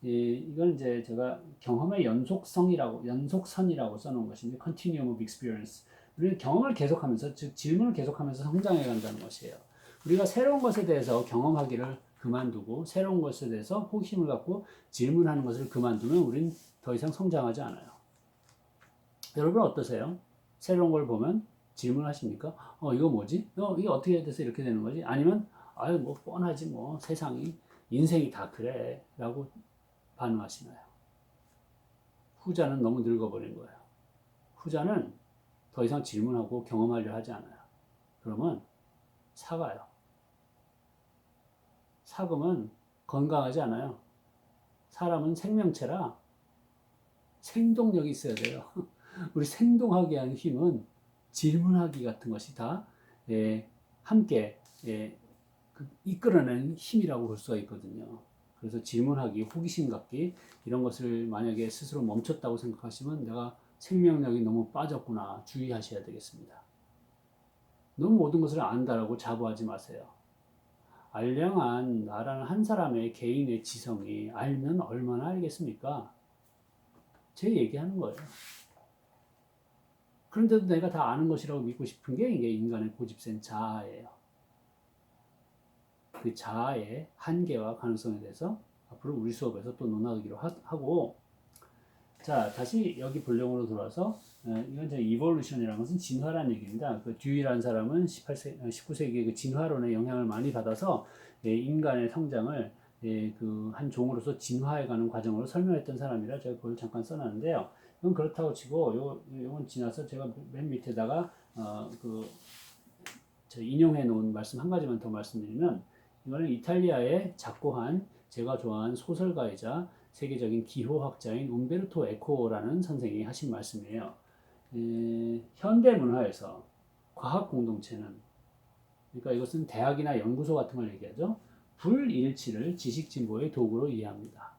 이건 이제 제가 경험의 연속선이라고 써놓은 것인데, continuum of experience. 우리는 경험을 계속하면서, 즉 질문을 계속하면서 성장해 간다는 것이에요. 우리가 새로운 것에 대해서 경험하기를 그만두고 새로운 것에 대해서 호기심을 갖고 질문하는 것을 그만두면 우리는 더 이상 성장하지 않아요. 여러분 어떠세요? 새로운 걸 보면 질문하십니까? 이거 뭐지? 이게 어떻게 돼서 이렇게 되는 거지? 아니면 아유 뭐 뻔하지 뭐 세상이 인생이 다 그래 라고 반응하시나요? 후자는 너무 늙어버린 거예요. 후자는 더 이상 질문하고 경험하려 하지 않아요. 그러면 사가요. 사금은 건강하지 않아요. 사람은 생명체라 생동력이 있어야 돼요. 우리 생동하게 하는 힘은 질문하기 같은 것이 다 함께 이끌어내는 힘이라고 볼 수가 있거든요. 그래서 질문하기, 호기심 갖기 이런 것을 만약에 스스로 멈췄다고 생각하시면 내가 생명력이 너무 빠졌구나 주의하셔야 되겠습니다. 너무 모든 것을 안다라고 자부하지 마세요. 알량한 나라는 한 사람의 개인의 지성이 알면 얼마나 알겠습니까? 제 얘기하는 거예요. 그런데도 내가 다 아는 것이라고 믿고 싶은 게 이게 인간의 고집센 자아예요. 그 자아의 한계와 가능성에 대해서 앞으로 우리 수업에서 또 논하기로 하고, 자, 다시 여기 본령으로 돌아서, 이건 이제 이볼루션이라는 것은 진화라는 얘기입니다. 그 듀이라는 사람은 19세기의 그 진화론의 영향을 많이 받아서 인간의 성장을 그 한 종으로서 진화해가는 과정으로 설명했던 사람이라 제가 그걸 잠깐 써놨는데요. 이건 그렇다고 치고, 요건 지나서 제가 맨 밑에다가, 저 인용해 놓은 말씀 한 가지만 더 말씀드리면, 이거는 이탈리아의 작고한 제가 좋아하는 소설가이자 세계적인 기호학자인 움베르토 에코라는 선생이 하신 말씀이에요. 현대 문화에서 과학 공동체는, 그러니까 이것은 대학이나 연구소 같은 걸 얘기하죠. 불일치를 지식 진보의 도구로 이해합니다.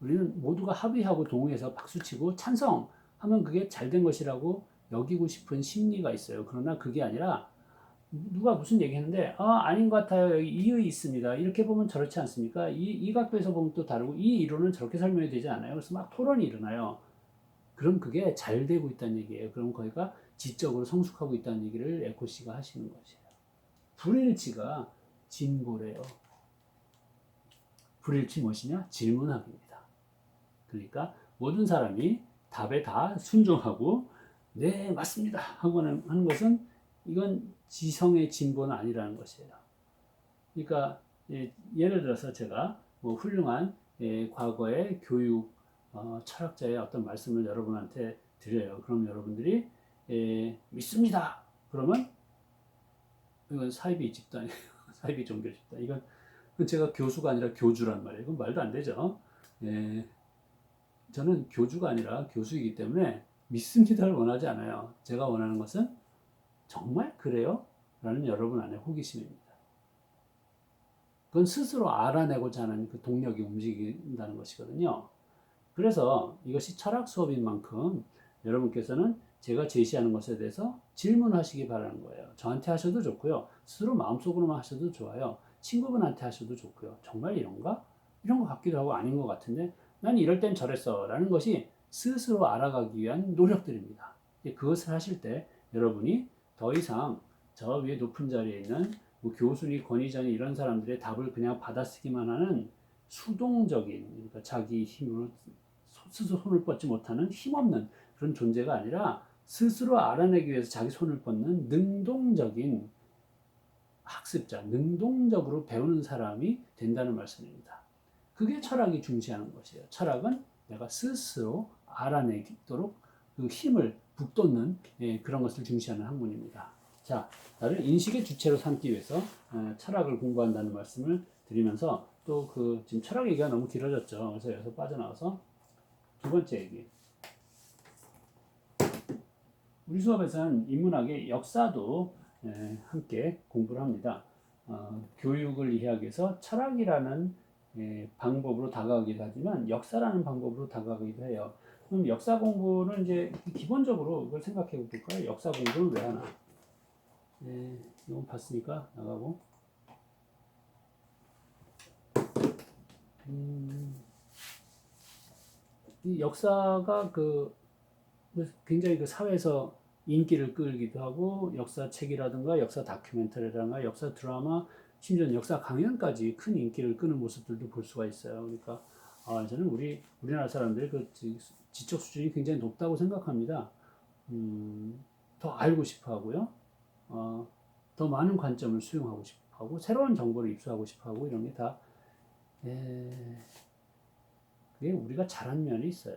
우리는 모두가 합의하고 동의해서 박수치고 찬성하면 그게 잘된 것이라고 여기고 싶은 심리가 있어요. 그러나 그게 아니라 누가 무슨 얘기했는데 아닌 것 같아요. 여기 이의 있습니다. 이렇게 보면 저렇지 않습니까? 이 각도에서 보면 또 다르고 이 이론은 저렇게 설명이 되지 않아요. 그래서 막 토론이 일어나요. 그럼 그게 잘 되고 있다는 얘기예요. 그럼 거기가 지적으로 성숙하고 있다는 얘기를 에코 씨가 하시는 것이에요. 불일치가 진보래요. 불일치 무엇이냐? 질문학입니다. 그러니까 모든 사람이 답에 다 순종하고 네 맞습니다 하고 하는 것은 이건 지성의 진보는 아니라는 것이에요. 그러니까 예를 들어서 제가 뭐 훌륭한 과거의 교육 철학자의 어떤 말씀을 여러분한테 드려요. 그럼 여러분들이 믿습니다. 그러면 이건 사이비 집단이에요. 사이비 종교 집단. 이건 제가 교수가 아니라 교주란 말이에요. 이건 말도 안 되죠. 저는 교주가 아니라 교수이기 때문에 믿습니다를 원하지 않아요. 제가 원하는 것은 정말 그래요? 라는 여러분 안에 호기심입니다. 그건 스스로 알아내고자 하는 그 동력이 움직인다는 것이거든요. 그래서 이것이 철학 수업인 만큼 여러분께서는 제가 제시하는 것에 대해서 질문하시기 바라는 거예요. 저한테 하셔도 좋고요. 스스로 마음속으로만 하셔도 좋아요. 친구분한테 하셔도 좋고요. 정말 이런가? 이런 것 같기도 하고 아닌 것 같은데 난 이럴 땐 저랬어 라는 것이 스스로 알아가기 위한 노력들입니다. 그것을 하실 때 여러분이 더 이상 저 위에 높은 자리에 있는 뭐 교수니 권위자니 이런 사람들의 답을 그냥 받아쓰기만 하는 수동적인, 그러니까 자기 힘으로 스스로 손을 뻗지 못하는 힘없는 그런 존재가 아니라 스스로 알아내기 위해서 자기 손을 뻗는 능동적인 학습자, 능동적으로 배우는 사람이 된다는 말씀입니다. 그게 철학이 중시하는 것이에요. 철학은 내가 스스로 알아내도록 그 힘을 북돋는 그런 것을 중시하는 학문입니다. 자, 나를 인식의 주체로 삼기 위해서 철학을 공부한다는 말씀을 드리면서 또 그 지금 철학 얘기가 너무 길어졌죠. 그래서 여기서 빠져나와서 두 번째 얘기. 우리 수업에서는 인문학의 역사도 함께 공부를 합니다. 교육을 이해하기 위해서 철학이라는 방법으로 다가가기도 하지만 역사라는 방법으로 다가가기도 해요. 그럼 역사 공부는 이제 기본적으로 이걸 생각해 볼까요? 역사 공부를 왜 하나? 이건 봤으니까 나가고. 이 역사가 굉장히 그 사회에서 인기를 끌기도 하고 역사책이라든가 역사 다큐멘터리라든가 역사 드라마 심지어 역사 강연까지 큰 인기를 끄는 모습들도 볼 수가 있어요. 그러니까 저는 우리나라 사람들의 그 지적 수준이 굉장히 높다고 생각합니다. 더 알고 싶어 하고요. 더 많은 관점을 수용하고 싶어 하고 새로운 정보를 입수하고 싶어 하고 이런 게 다 그게 우리가 잘한 면이 있어요.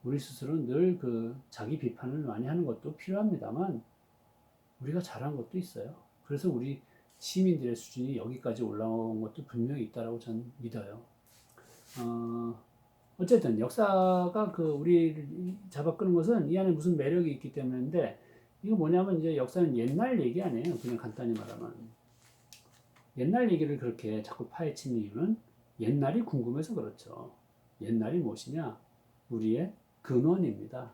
우리 스스로는 늘 그 자기 비판을 많이 하는 것도 필요합니다만 우리가 잘한 것도 있어요. 그래서 우리 시민들의 수준이 여기까지 올라온 것도 분명히 있다라고 저는 믿어요. 어쨌든 역사가 우리를 잡아끄는 것은 이 안에 무슨 매력이 있기 때문인데 이거 뭐냐면 이제 역사는 옛날 얘기 아니에요. 그냥 간단히 말하면 옛날 얘기를 그렇게 자꾸 파헤치는 이유는 옛날이 궁금해서 그렇죠. 옛날이 무엇이냐? 우리의 근원입니다.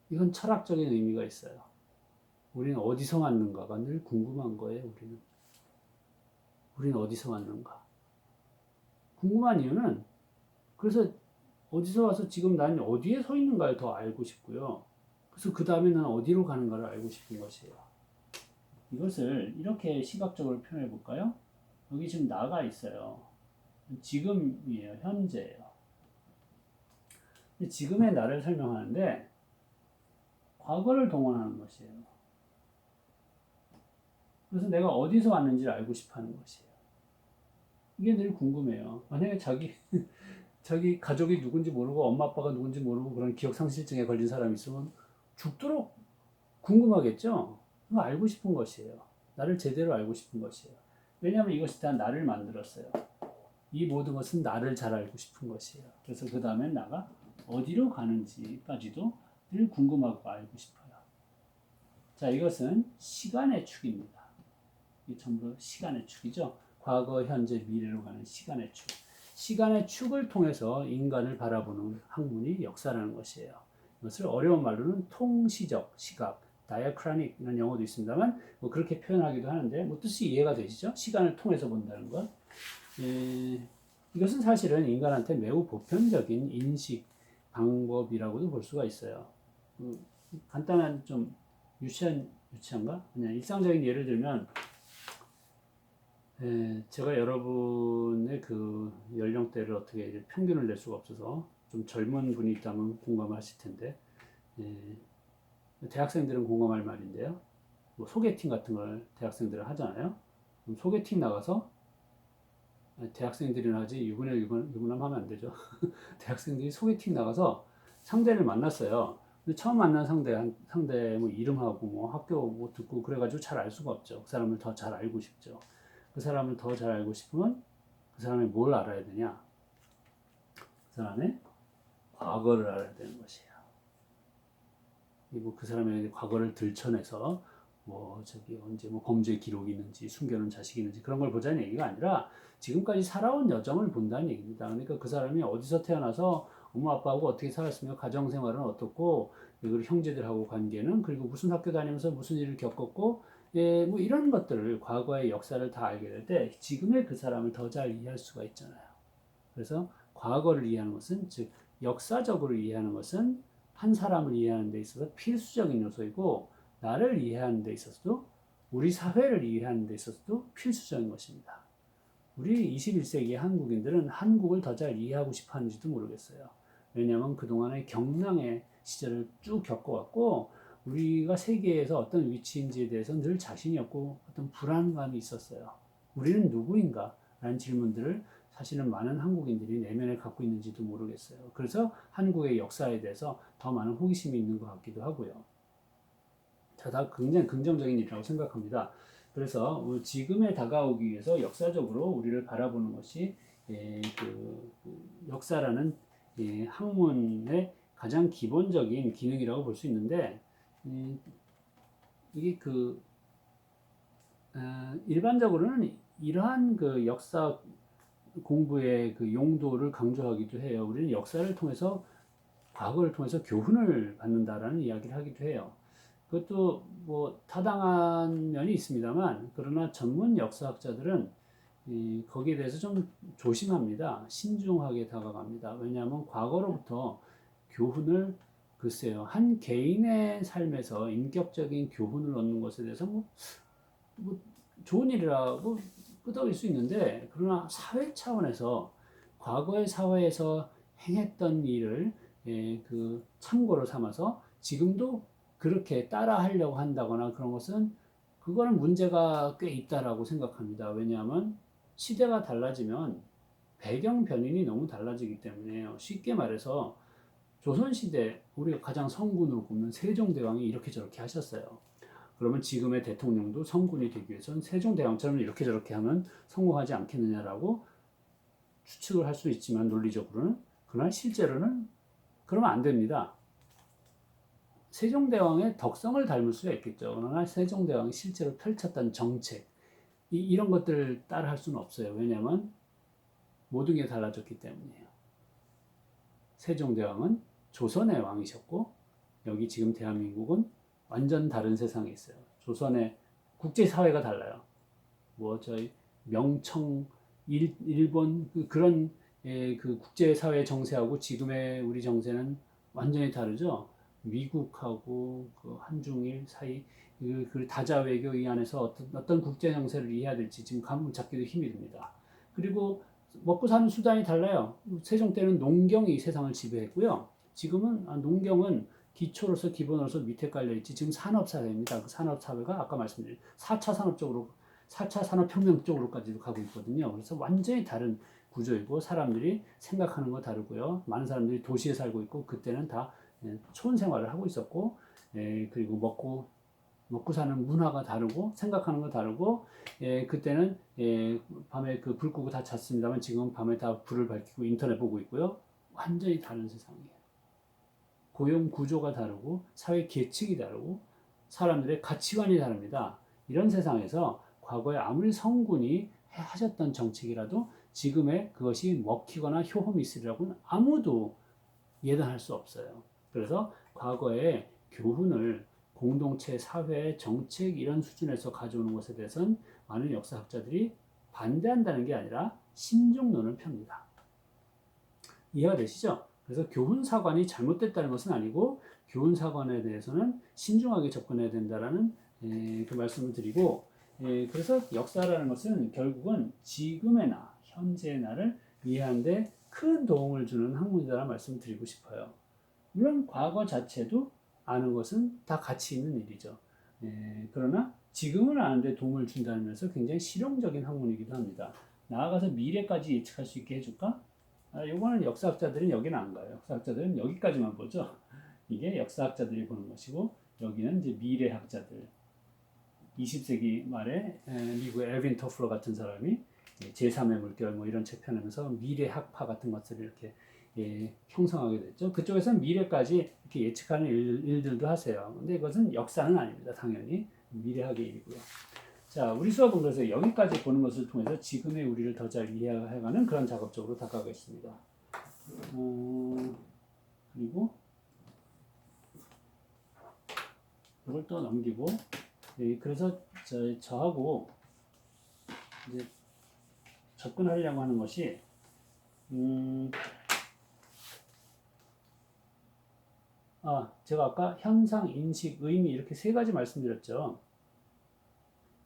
이건 철학적인 의미가 있어요. 우리는 어디서 왔는가가 늘 궁금한 거예요, 우리는 어디서 왔는가? 궁금한 이유는 그래서 어디서 와서 지금 난 어디에 서 있는가를 더 알고 싶고요. 그래서 그 다음에 난 어디로 가는가를 알고 싶은 것이에요. 이것을 이렇게 시각적으로 표현해 볼까요? 여기 지금 나가 있어요. 지금이에요. 현재예요. 지금의 나를 설명하는데 과거를 동원하는 것이에요. 그래서 내가 어디서 왔는지를 알고 싶어 하는 것이에요. 이게 늘 궁금해요. 만약에 자기 가족이 누군지 모르고 엄마 아빠가 누군지 모르고 그런 기억상실증에 걸린 사람이 있으면 죽도록 궁금하겠죠? 그거 알고 싶은 것이에요. 나를 제대로 알고 싶은 것이에요. 왜냐하면 이것이 다 나를 만들었어요. 이 모든 것은 나를 잘 알고 싶은 것이에요. 그래서 그 다음에 나가 어디로 가는지까지도 늘 궁금하고 알고 싶어요. 자, 이것은 시간의 축입니다. 이 전부 시간의 축이죠. 과거, 현재, 미래로 가는 시간의 축. 시간의 축을 통해서 인간을 바라보는 학문이 역사라는 것이에요. 이것을 어려운 말로는 통시적 시각, 다이아크라닉 이런 용어도 있습니다만 뭐 그렇게 표현하기도 하는데 뭐 뜻이 이해가 되시죠? 시간을 통해서 본다는 것. 이것은 사실은 인간한테 매우 보편적인 인식 방법이라고도 볼 수가 있어요. 간단한 좀 유치한가? 그냥 일상적인 예를 들면 제가 여러분의 그 연령대를 어떻게 평균을 낼 수가 없어서 좀 젊은 분이 있다면 공감하실 텐데 대학생들은 공감할 말인데요. 뭐 소개팅 같은 걸 대학생들은 하잖아요. 그럼 소개팅 나가서 대학생들이나 하지 유부남 하면 안 되죠. 대학생들이 소개팅 나가서 상대를 만났어요. 근데 처음 만난 상대 뭐 이름하고 뭐 학교 뭐 듣고 그래가지고 잘 알 수가 없죠. 그 사람을 더 잘 알고 싶죠. 그 사람을 더 잘 알고 싶으면 그 사람이 뭘 알아야 되냐? 그 사람의 과거를 알아야 되는 것이에요. 그리고 그 사람의 과거를 들춰내서 뭐 저기 언제 뭐 범죄 기록이 있는지 숨겨놓은 자식이 있는지 그런 걸 보자는 얘기가 아니라 지금까지 살아온 여정을 본다는 얘기입니다. 그러니까 그 사람이 어디서 태어나서 엄마 아빠하고 어떻게 살았으며 가정 생활은 어떻고 그리고 형제들하고 관계는 그리고 무슨 학교 다니면서 무슨 일을 겪었고 예, 뭐 이런 것들을 과거의 역사를 다 알게 될 때 지금의 그 사람을 더 잘 이해할 수가 있잖아요. 그래서 과거를 이해하는 것은 즉 역사적으로 이해하는 것은 한 사람을 이해하는 데 있어서 필수적인 요소이고 나를 이해하는 데 있어서도 우리 사회를 이해하는 데 있어서도 필수적인 것입니다. 우리 21세기 한국인들은 한국을 더 잘 이해하고 싶어 하는지도 모르겠어요. 왜냐하면 그동안의 경랑의 시절을 쭉 겪어왔고 우리가 세계에서 어떤 위치인지에 대해서 늘 자신이 없고 어떤 불안감이 있었어요. 우리는 누구인가? 라는 질문들을 사실은 많은 한국인들이 내면에 갖고 있는지도 모르겠어요. 그래서 한국의 역사에 대해서 더 많은 호기심이 있는 것 같기도 하고요. 자, 다 굉장히 긍정적인 일이라고 생각합니다. 그래서 지금에 다가오기 위해서 역사적으로 우리를 바라보는 것이 역사라는 학문의 가장 기본적인 기능이라고 볼 수 있는데 이게 일반적으로는 이러한 그 역사 공부의 그 용도를 강조하기도 해요. 우리는 역사를 통해서 과거를 통해서 교훈을 받는다라는 이야기를 하기도 해요. 그것도 뭐 타당한 면이 있습니다만 그러나 전문 역사학자들은 거기에 대해서 좀 조심합니다. 신중하게 다가갑니다. 왜냐하면 과거로부터 교훈을 글쎄요 한 개인의 삶에서 인격적인 교훈을 얻는 것에 대해서 뭐 좋은 일이라고 끄덕일 수 있는데 그러나 사회 차원에서 과거의 사회에서 행했던 일을 그 참고로 삼아서 지금도 그렇게 따라 하려고 한다거나 그런 것은 그거는 문제가 꽤 있다라고 생각합니다. 왜냐하면 시대가 달라지면 배경 변인이 너무 달라지기 때문에요. 쉽게 말해서 조선시대 우리가 가장 성군으로 꼽는 세종대왕이 이렇게 저렇게 하셨어요. 그러면 지금의 대통령도 성군이 되기 위해서는 세종대왕처럼 이렇게 저렇게 하면 성공하지 않겠느냐라고 추측을 할 수 있지만 논리적으로는 그러나 실제로는 그러면 안 됩니다. 세종대왕의 덕성을 닮을 수가 있겠죠. 그러나 세종대왕이 실제로 펼쳤던 정책, 이런 것들을 따라 할 수는 없어요. 왜냐하면 모든 게 달라졌기 때문이에요. 세종대왕은 조선의 왕이셨고, 여기 지금 대한민국은 완전 다른 세상에 있어요. 조선의 국제사회가 달라요. 뭐 저희 명청, 일본 그런 그 국제사회 정세하고 지금의 우리 정세는 완전히 다르죠. 미국하고 그 한중일 사이 그 다자 외교 이 안에서 어떤 국제 정세를 이해해야 될지 지금 감을 잡기도 힘이 듭니다. 그리고 먹고 사는 수단이 달라요. 세종 때는 농경이 세상을 지배했고요. 지금은 농경은 기초로서 기본으로서 밑에 깔려 있지. 지금 산업사회입니다. 그 산업사회가 아까 말씀드린 4차 산업 쪽으로 4차 산업혁명 쪽으로까지도 가고 있거든요. 그래서 완전히 다른 구조이고 사람들이 생각하는 거 다르고요. 많은 사람들이 도시에 살고 있고 그때는 다 초원 생활을 하고 있었고 그리고 먹고 사는 문화가 다르고 생각하는 거 다르고 그때는 밤에 그 불 끄고 다 잤습니다만 지금은 밤에 다 불을 밝히고 인터넷 보고 있고요. 완전히 다른 세상이에요. 고용 구조가 다르고 사회 계층이 다르고 사람들의 가치관이 다릅니다. 이런 세상에서 과거에 아무리 성군이 하셨던 정책이라도 지금의 그것이 먹히거나 효험이 있으리라고는 아무도 예단할 수 없어요. 그래서 과거의 교훈을 공동체, 사회, 정책 이런 수준에서 가져오는 것에 대해서는 많은 역사학자들이 반대한다는 게 아니라 신중론을 펴니다. 이해가 되시죠? 그래서 교훈사관이 잘못됐다는 것은 아니고 교훈사관에 대해서는 신중하게 접근해야 된다라는 그 말씀을 드리고 그래서 역사라는 것은 결국은 지금의 나, 현재의 나를 이해하는데 큰 도움을 주는 학문이다라는 말씀을 드리고 싶어요. 물론 과거 자체도 아는 것은 다 가치 있는 일이죠. 그러나 지금은 아는데 도움을 준다는 면에서 굉장히 실용적인 학문이기도 합니다. 나아가서 미래까지 예측할 수 있게 해줄까? 요거는 역사학자들은 여기는 안 가요. 역사학자들은 여기까지만 보죠. 이게 역사학자들이 보는 것이고 여기는 이제 미래학자들. 20세기 말에 미국의 엘빈 토플러 같은 사람이 제3의 물결 뭐 이런 책 펴내면서 미래학파 같은 것들을 이렇게 형성하게 됐죠. 그쪽에서는 미래까지 이렇게 예측하는 일들도 하세요. 근데 이것은 역사는 아닙니다. 당연히 미래학의 일이고요. 자, 우리 수업은 그래서 여기까지 보는 것을 통해서 지금의 우리를 더 잘 이해해가는 그런 작업적으로 다가가겠습니다. 그리고 이걸 또 넘기고, 그래서 저하고 이제 접근하려고 하는 것이, 제가 아까 현상, 인식, 의미 이렇게 세 가지 말씀드렸죠.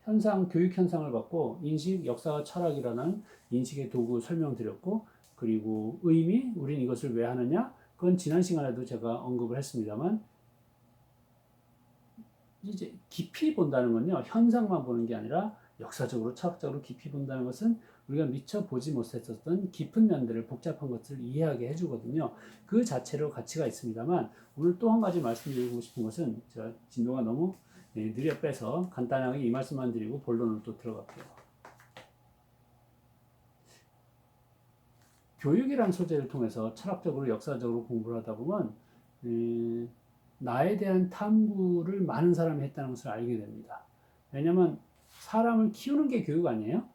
현상, 교육 현상을 받고 인식, 역사와 철학이라는 인식의 도구 설명드렸고 그리고 의미, 우린 이것을 왜 하느냐? 그건 지난 시간에도 제가 언급을 했습니다만 이제 깊이 본다는 건요. 현상만 보는 게 아니라 역사적으로, 철학적으로 깊이 본다는 것은 우리가 미처 보지 못했었던 깊은 면들을 복잡한 것들을 이해하게 해주거든요. 그 자체로 가치가 있습니다만 오늘 또 한 가지 말씀드리고 싶은 것은 제가 진도가 너무 느려 빼서 간단하게 이 말씀만 드리고 본론으로 또 들어갈게요. 교육이라는 소재를 통해서 철학적으로 역사적으로 공부를 하다 보면 나에 대한 탐구를 많은 사람이 했다는 것을 알게 됩니다. 왜냐하면 사람을 키우는 게 교육 아니에요?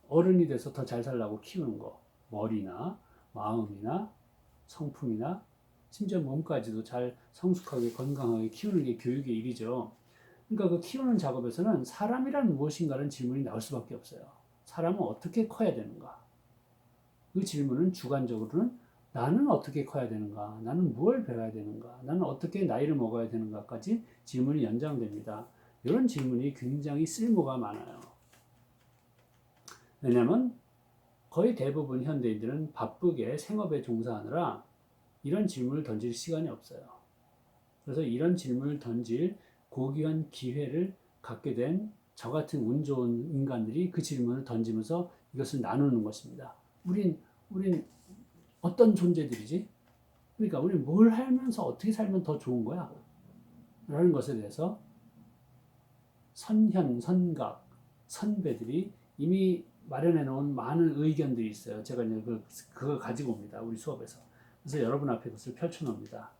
어른이 돼서 더 잘 살라고 키우는 거. 머리나 마음이나 성품이나 심지어 몸까지도 잘 성숙하게 건강하게 키우는 게 교육의 일이죠. 그러니까 그 키우는 작업에서는 사람이란 무엇인가라는 질문이 나올 수밖에 없어요. 사람은 어떻게 커야 되는가? 그 질문은 주관적으로는 나는 어떻게 커야 되는가? 나는 무엇을 배워야 되는가? 나는 어떻게 나이를 먹어야 되는가까지 질문이 연장됩니다. 이런 질문이 굉장히 쓸모가 많아요. 왜냐하면 거의 대부분 현대인들은 바쁘게 생업에 종사하느라 이런 질문을 던질 시간이 없어요. 그래서 이런 질문을 던질 고귀한 기회를 갖게 된 저 같은 운 좋은 인간들이 그 질문을 던지면서 이것을 나누는 것입니다. 우린 어떤 존재들이지? 그러니까 우리는 뭘 하면서 어떻게 살면 더 좋은 거야? 라는 것에 대해서 선현, 선각, 선배들이 이미 마련해 놓은 많은 의견들이 있어요. 제가 이제 그걸 가지고 옵니다. 우리 수업에서. 그래서 여러분 앞에 그것을 펼쳐 놓습니다.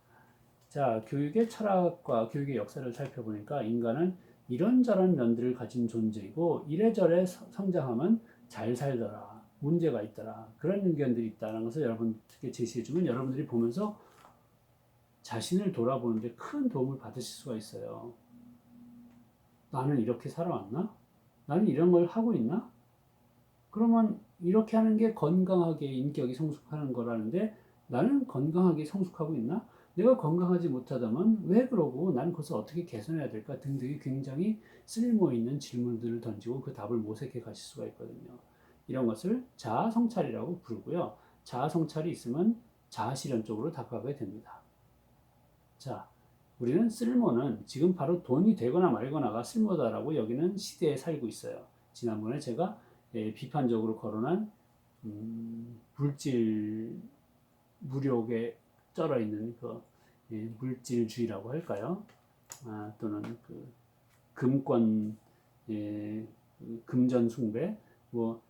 자, 교육의 철학과 교육의 역사를 살펴보니까 인간은 이런저런 면들을 가진 존재이고 이래저래 성장하면 잘 살더라. 문제가 있더라. 그런 의견들이 있다는 것을 여러분들께 제시해주면 여러분들이 보면서 자신을 돌아보는데 큰 도움을 받으실 수가 있어요. 나는 이렇게 살아왔나? 나는 이런 걸 하고 있나? 그러면 이렇게 하는 게 건강하게 인격이 성숙하는 거라는데 나는 건강하게 성숙하고 있나? 내가 건강하지 못하다면 왜 그러고 나는 그것을 어떻게 개선해야 될까 등등이 굉장히 쓸모 있는 질문들을 던지고 그 답을 모색해 가실 수가 있거든요. 이런 것을 자아 성찰이라고 부르고요. 자아 성찰이 있으면 자아 실현 쪽으로 다가가게 됩니다. 자, 우리는 쓸모는 지금 바로 돈이 되거나 말거나가 쓸모다라고 여기는 시대에 살고 있어요. 지난번에 제가 비판적으로 거론한 물질 무력에 쩔어 있는 그 물질주의라고 할까요? 또는 그 금권 금전 숭배 뭐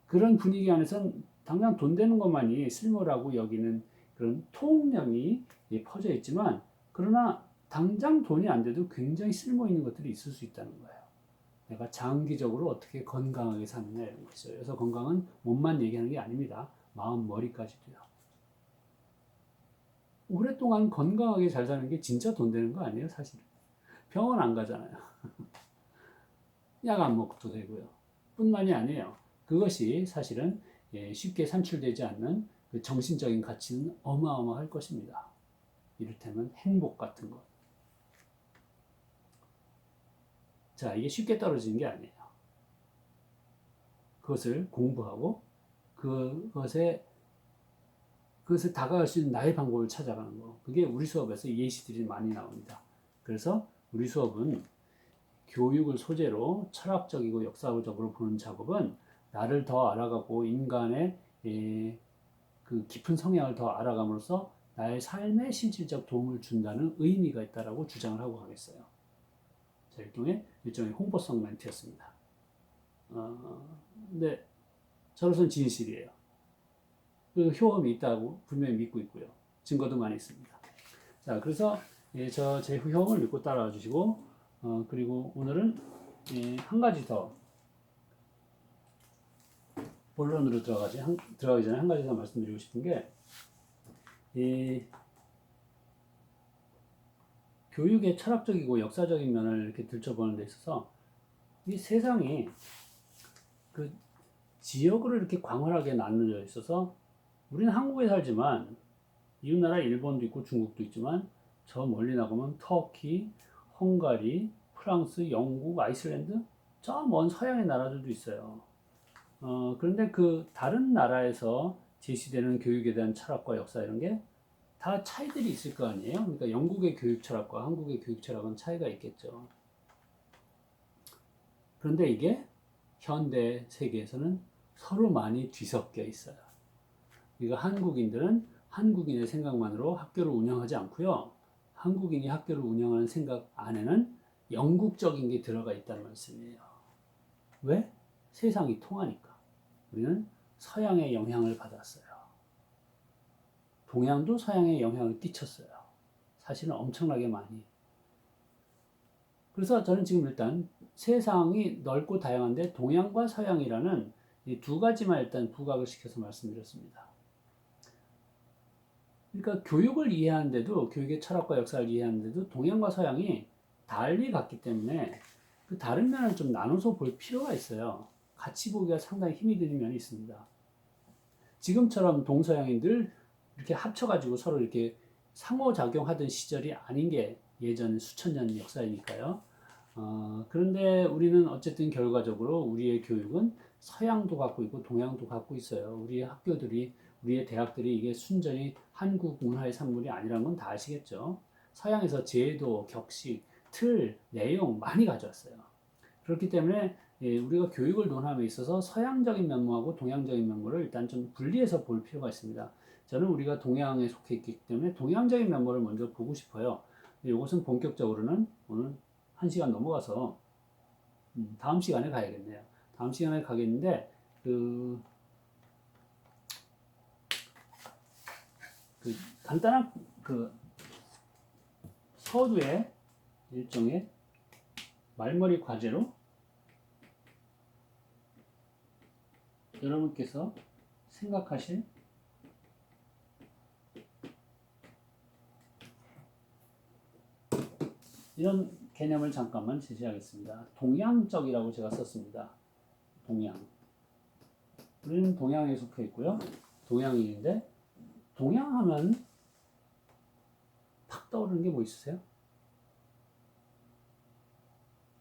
그런 분위기 안에서는 당장 돈 되는 것만이 쓸모라고 여기는 그런 통념이 퍼져 있지만 그러나 당장 돈이 안 돼도 굉장히 쓸모 있는 것들이 있을 수 있다는 거예요. 내가 장기적으로 어떻게 건강하게 사느냐 이런 것이죠. 그래서 건강은 몸만 얘기하는 게 아닙니다. 마음, 머리까지도요. 오랫동안 건강하게 잘 사는 게 진짜 돈 되는 거 아니에요, 사실은. 병원 안 가잖아요. 약 안 먹어도 되고요. 뿐만이 아니에요. 그것이 사실은 쉽게 산출되지 않는 그 정신적인 가치는 어마어마할 것입니다. 이를테면 행복 같은 것. 자, 이게 쉽게 떨어지는 게 아니에요. 그것을 공부하고 그것을 다가갈 수 있는 나의 방법을 찾아가는 거. 그게 우리 수업에서 예시들이 많이 나옵니다. 그래서 우리 수업은 교육을 소재로 철학적이고 역사적으로 보는 작업은 나를 더 알아가고 인간의 그 깊은 성향을 더 알아감으로써 나의 삶에 실질적 도움을 준다는 의미가 있다라고 주장을 하고 가겠어요. 자, 일종의 홍보성 멘트였습니다. 근데 저로서는 진실이에요. 그 효험이 있다고 분명히 믿고 있고요. 증거도 많이 있습니다. 자, 그래서 제 효험을 믿고 따라와 주시고, 그리고 오늘은 한 가지 더 본론으로 들어가기 전에 한 가지 더 말씀드리고 싶은 게, 교육의 철학적이고 역사적인 면을 이렇게 들춰보는 데 있어서 이 세상이 그 지역으로 이렇게 광활하게 나누어져 있어서 우리는 한국에 살지만 이웃나라 일본도 있고 중국도 있지만 저 멀리 나가면 터키, 헝가리, 프랑스, 영국, 아이슬란드 저 먼 서양의 나라들도 있어요. 그런데 그 다른 나라에서 제시되는 교육에 대한 철학과 역사 이런 게 다 차이들이 있을 거 아니에요? 그러니까 영국의 교육 철학과 한국의 교육 철학은 차이가 있겠죠. 그런데 이게 현대 세계에서는 서로 많이 뒤섞여 있어요. 그러니까 한국인들은 한국인의 생각만으로 학교를 운영하지 않고요. 한국인이 학교를 운영하는 생각 안에는 영국적인 게 들어가 있다는 말씀이에요. 왜? 세상이 통하니까. 우리는 서양의 영향을 받았어요. 동양도 서양의 영향을 끼쳤어요. 사실은 엄청나게 많이. 그래서 저는 지금 일단 세상이 넓고 다양한데 동양과 서양이라는 이 두 가지만 일단 부각을 시켜서 말씀드렸습니다. 그러니까 교육을 이해하는데도 교육의 철학과 역사를 이해하는데도 동양과 서양이 달리 갔기 때문에 그 다른 면을 좀 나눠서 볼 필요가 있어요. 같이 보기가 상당히 힘이 드는 면이 있습니다. 지금처럼 동서양이 늘 이렇게 합쳐가지고 서로 이렇게 상호작용하던 시절이 아닌 게 예전 수천 년 역사이니까요. 그런데 우리는 어쨌든 결과적으로 우리의 교육은 서양도 갖고 있고 동양도 갖고 있어요. 우리의 학교들이, 우리의 대학들이 이게 순전히 한국 문화의 산물이 아니라는 건 다 아시겠죠? 서양에서 제도, 격식, 틀, 내용 많이 가져왔어요. 그렇기 때문에 우리가 교육을 논함에 있어서 서양적인 면모하고 동양적인 면모를 일단 좀 분리해서 볼 필요가 있습니다. 저는 우리가 동양에 속해 있기 때문에 동양적인 면모를 먼저 보고 싶어요. 이것은 본격적으로는 오늘 1시간 넘어가서 다음 시간에 가야겠네요. 다음 시간에 가겠는데 그 간단한 그 서두에 일종의 말머리 과제로 여러분께서 생각하실 이런 개념을 잠깐만 제시하겠습니다. 동양적이라고 제가 썼습니다. 동양. 우리는 동양에 속해 있고요. 동양인인데 동양하면 팍 떠오르는 게 뭐 있으세요?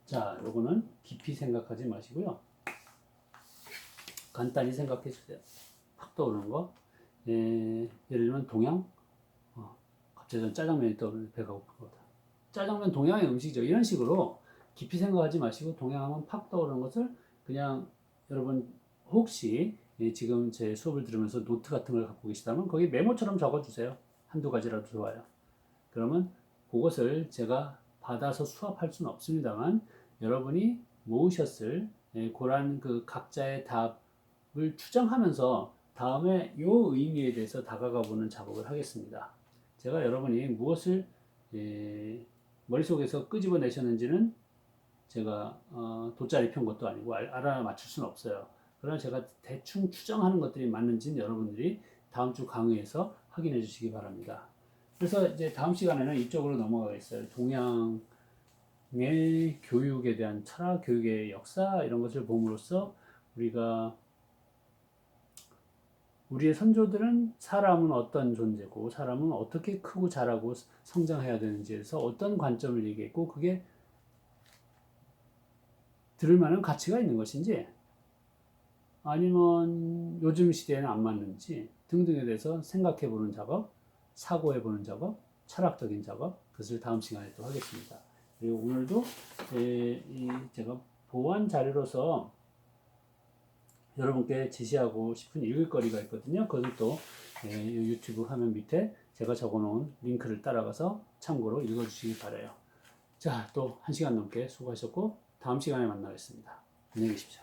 자, 요거는 깊이 생각하지 마시고요. 간단히 생각해 주세요. 팍 떠오르는 거. 예를 들면 동양. 갑자기 전 짜장면이 떠오르는 배가 고픈 거다. 짜장면 동양의 음식이죠. 이런 식으로 깊이 생각하지 마시고 동양하면 팍 떠오르는 것을 그냥 여러분 혹시 지금 제 수업을 들으면서 노트 같은 걸 갖고 계시다면 거기 메모처럼 적어주세요. 한두 가지라도 좋아요. 그러면 그것을 제가 받아서 수업할 수는 없습니다만 여러분이 모으셨을 그런 그 각자의 답을 추정하면서 다음에 요 의미에 대해서 다가가 보는 작업을 하겠습니다. 제가 여러분이 무엇을 머릿속에서 끄집어내셨는지는 제가 돗자리 편 것도 아니고 알아맞힐 수는 없어요. 그러나 제가 대충 추정하는 것들이 맞는지는 여러분들이 다음 주 강의에서 확인해 주시기 바랍니다. 그래서 이제 다음 시간에는 이쪽으로 넘어가겠어요. 동양의 교육에 대한 철학, 교육의 역사 이런 것을 봄으로써 우리가 우리의 선조들은 사람은 어떤 존재고 사람은 어떻게 크고 자라고 성장해야 되는지에서 어떤 관점을 얘기했고 그게 들을 만한 가치가 있는 것인지 아니면 요즘 시대에는 안 맞는지 등등에 대해서 생각해 보는 작업, 사고해 보는 작업, 철학적인 작업 그것을 다음 시간에 또 하겠습니다. 그리고 오늘도 제가 보완 자료로서 여러분께 제시하고 싶은 읽을 거리가 있거든요. 그것을 또 유튜브 화면 밑에 제가 적어놓은 링크를 따라가서 참고로 읽어주시기 바라요. 자, 또 1시간 넘게 수고하셨고 다음 시간에 만나겠습니다. 안녕히 계십시오.